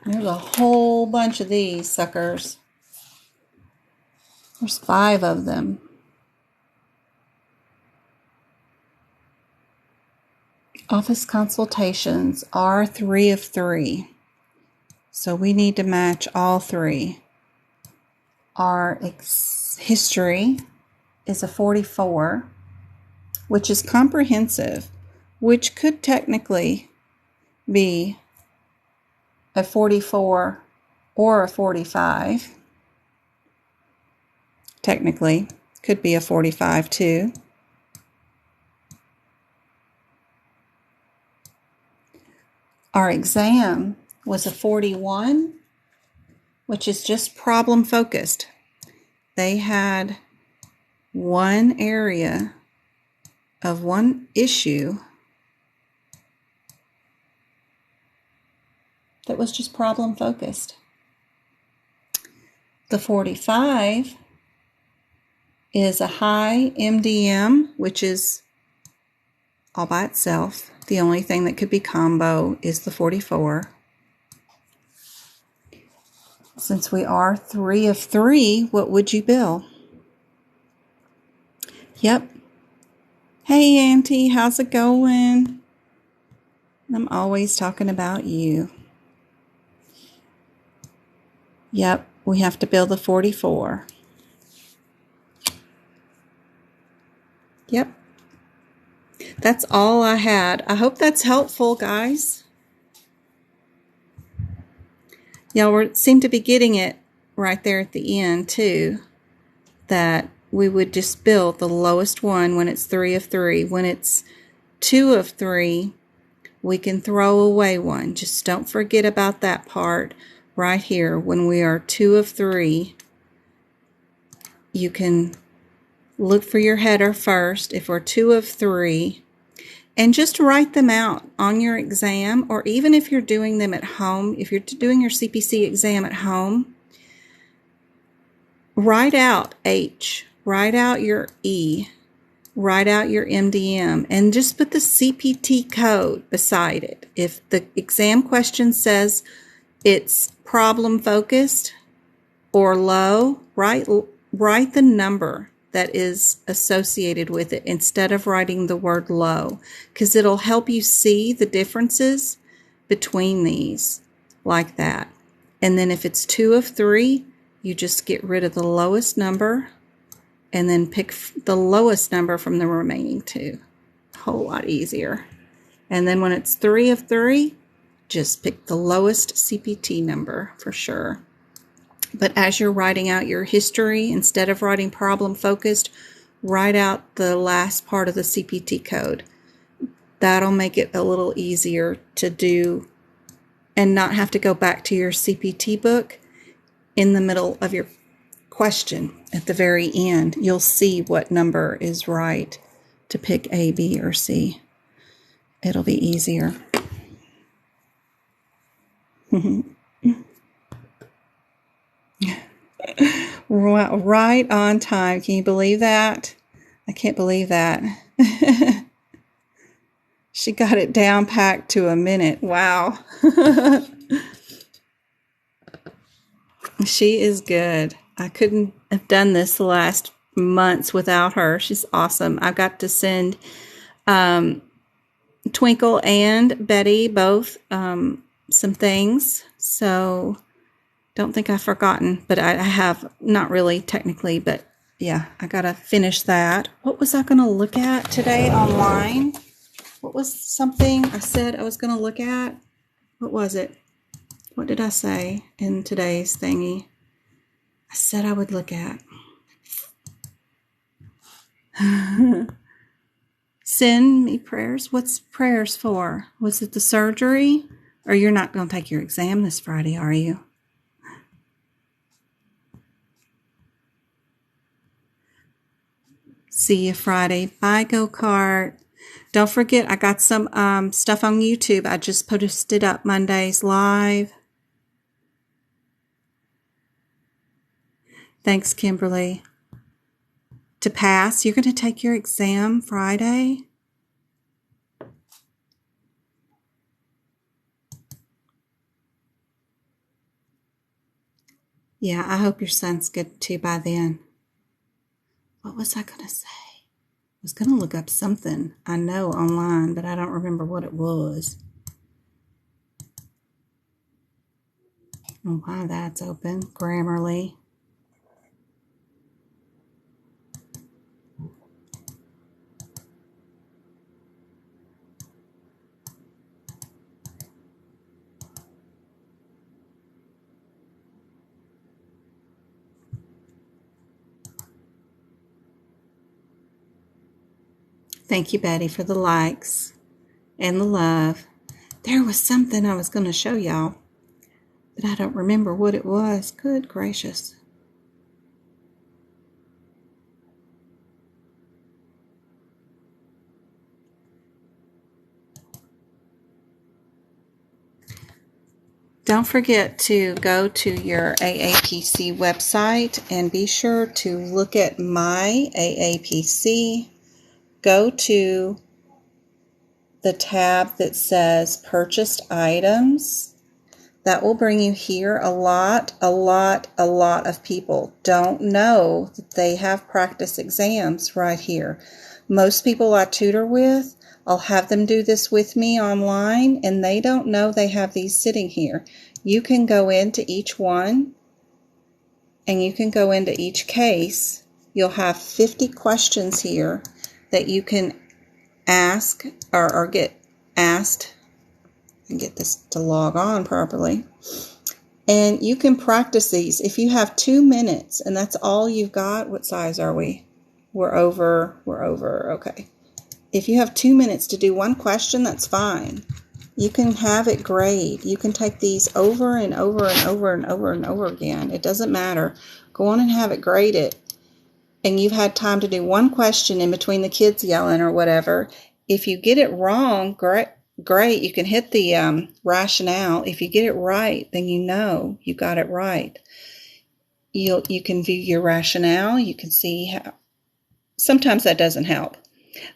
There's a whole bunch of these suckers. There's 5 of them. Office consultations are 3 of 3. So we need to match all 3. Our history is a 44, which is comprehensive, which could technically be a 44 or a 45. Technically, could be a 45 too. Our exam was a 41, which is just problem focused. They had one area of one issue that was just problem focused. The 45 is a high MDM, which is all by itself. The only thing that could be combo is the 44. Since we are 3 of 3, what would you bill? Yep. Hey, Auntie, how's it going? I'm always talking about you. Yep, we have to bill the 44. Yep. That's all I had. I hope that's helpful, guys. Y'all seem to be getting it right there at the end, too, that we would just build the lowest one when it's 3 of 3. When it's 2 of 3, we can throw away one. Just don't forget about that part right here. When we are 2 of 3, you can look for your header first if we're 2 of 3, and just write them out on your exam, or even if you're doing them at home, if you're doing your CPC exam at home, write out H, write out your E, write out your MDM, and just put the CPT code beside it. If the exam question says it's problem focused or low, write the number that is associated with it instead of writing the word low, because it'll help you see the differences between these like that. And then if it's 2 of 3, you just get rid of the lowest number and then pick the lowest number from the remaining 2. A whole lot easier. And then when it's 3 of 3, just pick the lowest CPT number for sure. But as you're writing out your history, instead of writing problem focused, write out the last part of the CPT code. That'll make it a little easier to do and not have to go back to your CPT book in the middle of your question. At the very end, you'll see what number is right to pick A, B, or C. It'll be easier. Right on time. Can you believe that? I can't believe that. She got it down packed to a minute. Wow. She is good. I couldn't have done this the last months without her. She's awesome. I got to send Twinkle and Betty both some things. So don't think I've forgotten, but I have not really technically, but yeah, I got to finish that. What was I going to look at today online? What was something I said I was going to look at? What was it? What did I say in today's thingy? I said I would look at. Send me prayers. What's prayers for? Was it the surgery? Or you're not going to take your exam this Friday, are you? See you Friday. Bye, go-kart. Don't forget, I got some stuff on YouTube. I just posted up Monday's live. Thanks, Kimberly. To pass, you're going to take your exam Friday? Yeah, I hope your son's good too by then. What was I going to say? I was going to look up something I know online, but I don't remember what it was. Oh, wow, that's open. Grammarly. Thank you, Betty, for the likes and the love. There was something I was going to show y'all, but I don't remember what it was. Good gracious. Don't forget to go to your AAPC website and be sure to look at my AAPC. Go to the tab that says purchased items. That will bring you here. A lot of people don't know that they have practice exams right here. Most people I tutor with, I'll have them do this with me online, and they don't know they have these sitting here. You can go into each one, and you can go into each case. You'll have 50 questions here that you can ask or get asked and get this to log on properly. And you can practice these. If you have 2 minutes and that's all you've got, what size are we? We're over, okay. If you have 2 minutes to do one question, that's fine. You can have it grade. You can take these over and over and over and over and over again. It doesn't matter. Go on and have it graded. And you've had time to do one question in between the kids yelling or whatever. If you get it wrong, great. You can hit the rationale. If you get it right, then you know you got it right. You can view your rationale. You can see how. Sometimes that doesn't help.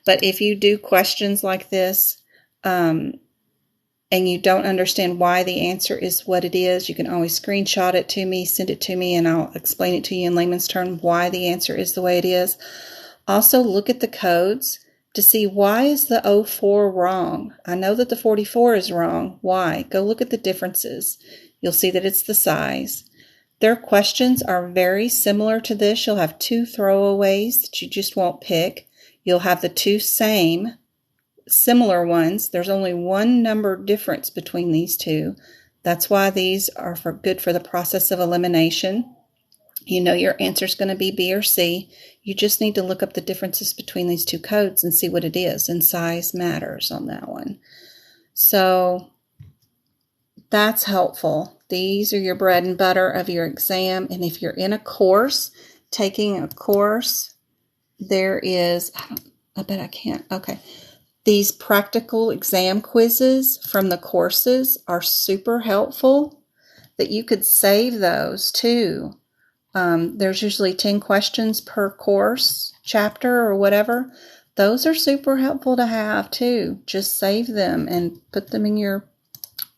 But if you do questions like this and you don't understand why the answer is what it is, you can always screenshot it to me, send it to me, and I'll explain it to you in layman's terms why the answer is the way it is. Also, look at the codes to see why is the 04 wrong. I know that the 44 is wrong. Why? Go look at the differences. You'll see that it's the size. Their questions are very similar to this. You'll have 2 throwaways that you just won't pick. You'll have the 2 similar ones. There's only 1 number difference between these 2. That's why these are good for the process of elimination. You know your answer is going to be B or C. You just need to look up the differences between these 2 codes and see what it is, and size matters on that one. So that's helpful. These are your bread and butter of your exam, and if you're in a course, taking a course, there is, I bet I can't, okay. These practical exam quizzes from the courses are super helpful, that you could save those too There's usually 10 questions per course, chapter, or whatever. Those are super helpful to have too. Just save them and put them in your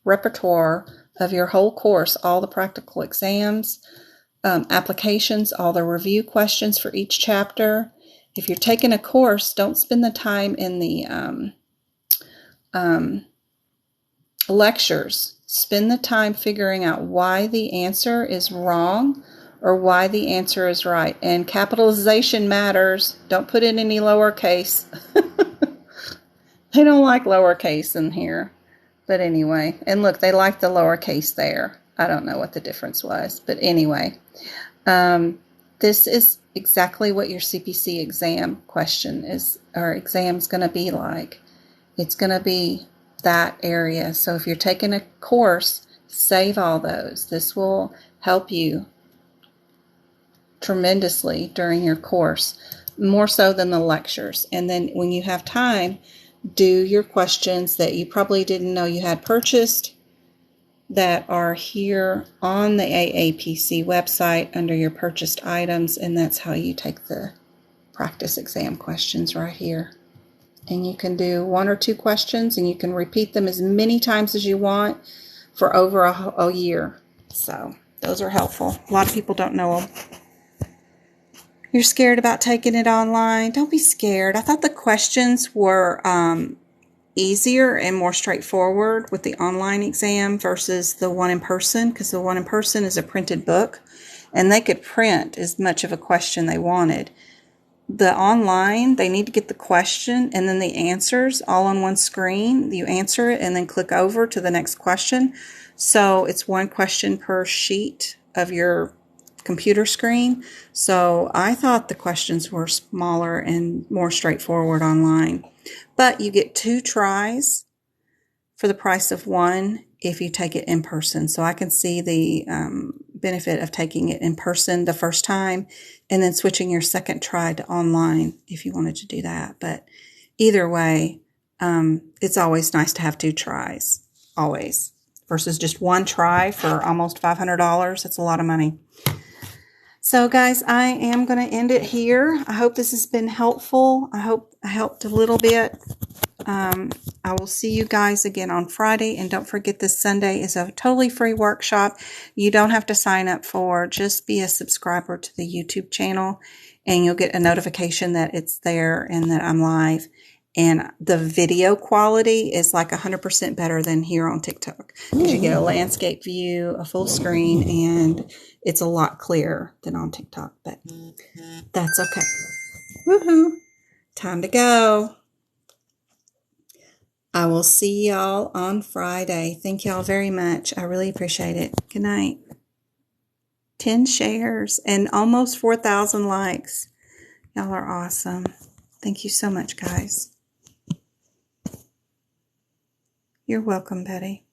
repertoire of your whole course, all the practical exams, applications, all the review questions for each chapter. If you're taking a course, don't spend the time in the lectures. Spend the time figuring out why the answer is wrong or why the answer is right. And capitalization matters. Don't put in any lowercase. They don't like lowercase in here. But anyway, and look, they like the lowercase there. I don't know what the difference was. But anyway, this is exactly what your CPC exam question is, or exam is going to be like. It's going to be that area. So if you're taking a course, save all those. This will help you tremendously during your course, more so than the lectures. And then when you have time, do your questions that you probably didn't know you had purchased that are here on the AAPC website under your purchased items, and that's how you take the practice exam questions right here. And you can do 1 or 2 questions, and you can repeat them as many times as you want for over a year. So those are helpful. A lot of people don't know them. You're scared about taking it online. Don't be scared. I thought the questions were easier and more straightforward with the online exam versus the one in person, because the one in person is a printed book, and they could print as much of a question they wanted. The online, they need to get the question and then the answers all on one screen. You answer it and then click over to the next question. So it's one question per sheet of your computer screen. So I thought the questions were smaller and more straightforward online. But you get 2 tries for the price of 1 if you take it in person. So I can see the benefit of taking it in person the first time and then switching your second try to online if you wanted to do that. But either way, it's always nice to have 2 tries, always, versus just 1 try for almost $500. That's a lot of money. So guys, I am going to end it here. I hope this has been helpful. I hope I helped a little bit. I will see you guys again on Friday. And don't forget, this Sunday is a totally free workshop. You don't have to sign up for. Just be a subscriber to the YouTube channel, and you'll get a notification that it's there and that I'm live. And the video quality is like 100% better than here on TikTok, because you get a landscape view, a full screen, and it's a lot clearer than on TikTok. But that's okay. Woohoo! Time to go. I will see y'all on Friday. Thank y'all very much. I really appreciate it. Good night. 10 shares and almost 4,000 likes. Y'all are awesome. Thank you so much, guys. You're welcome, Betty.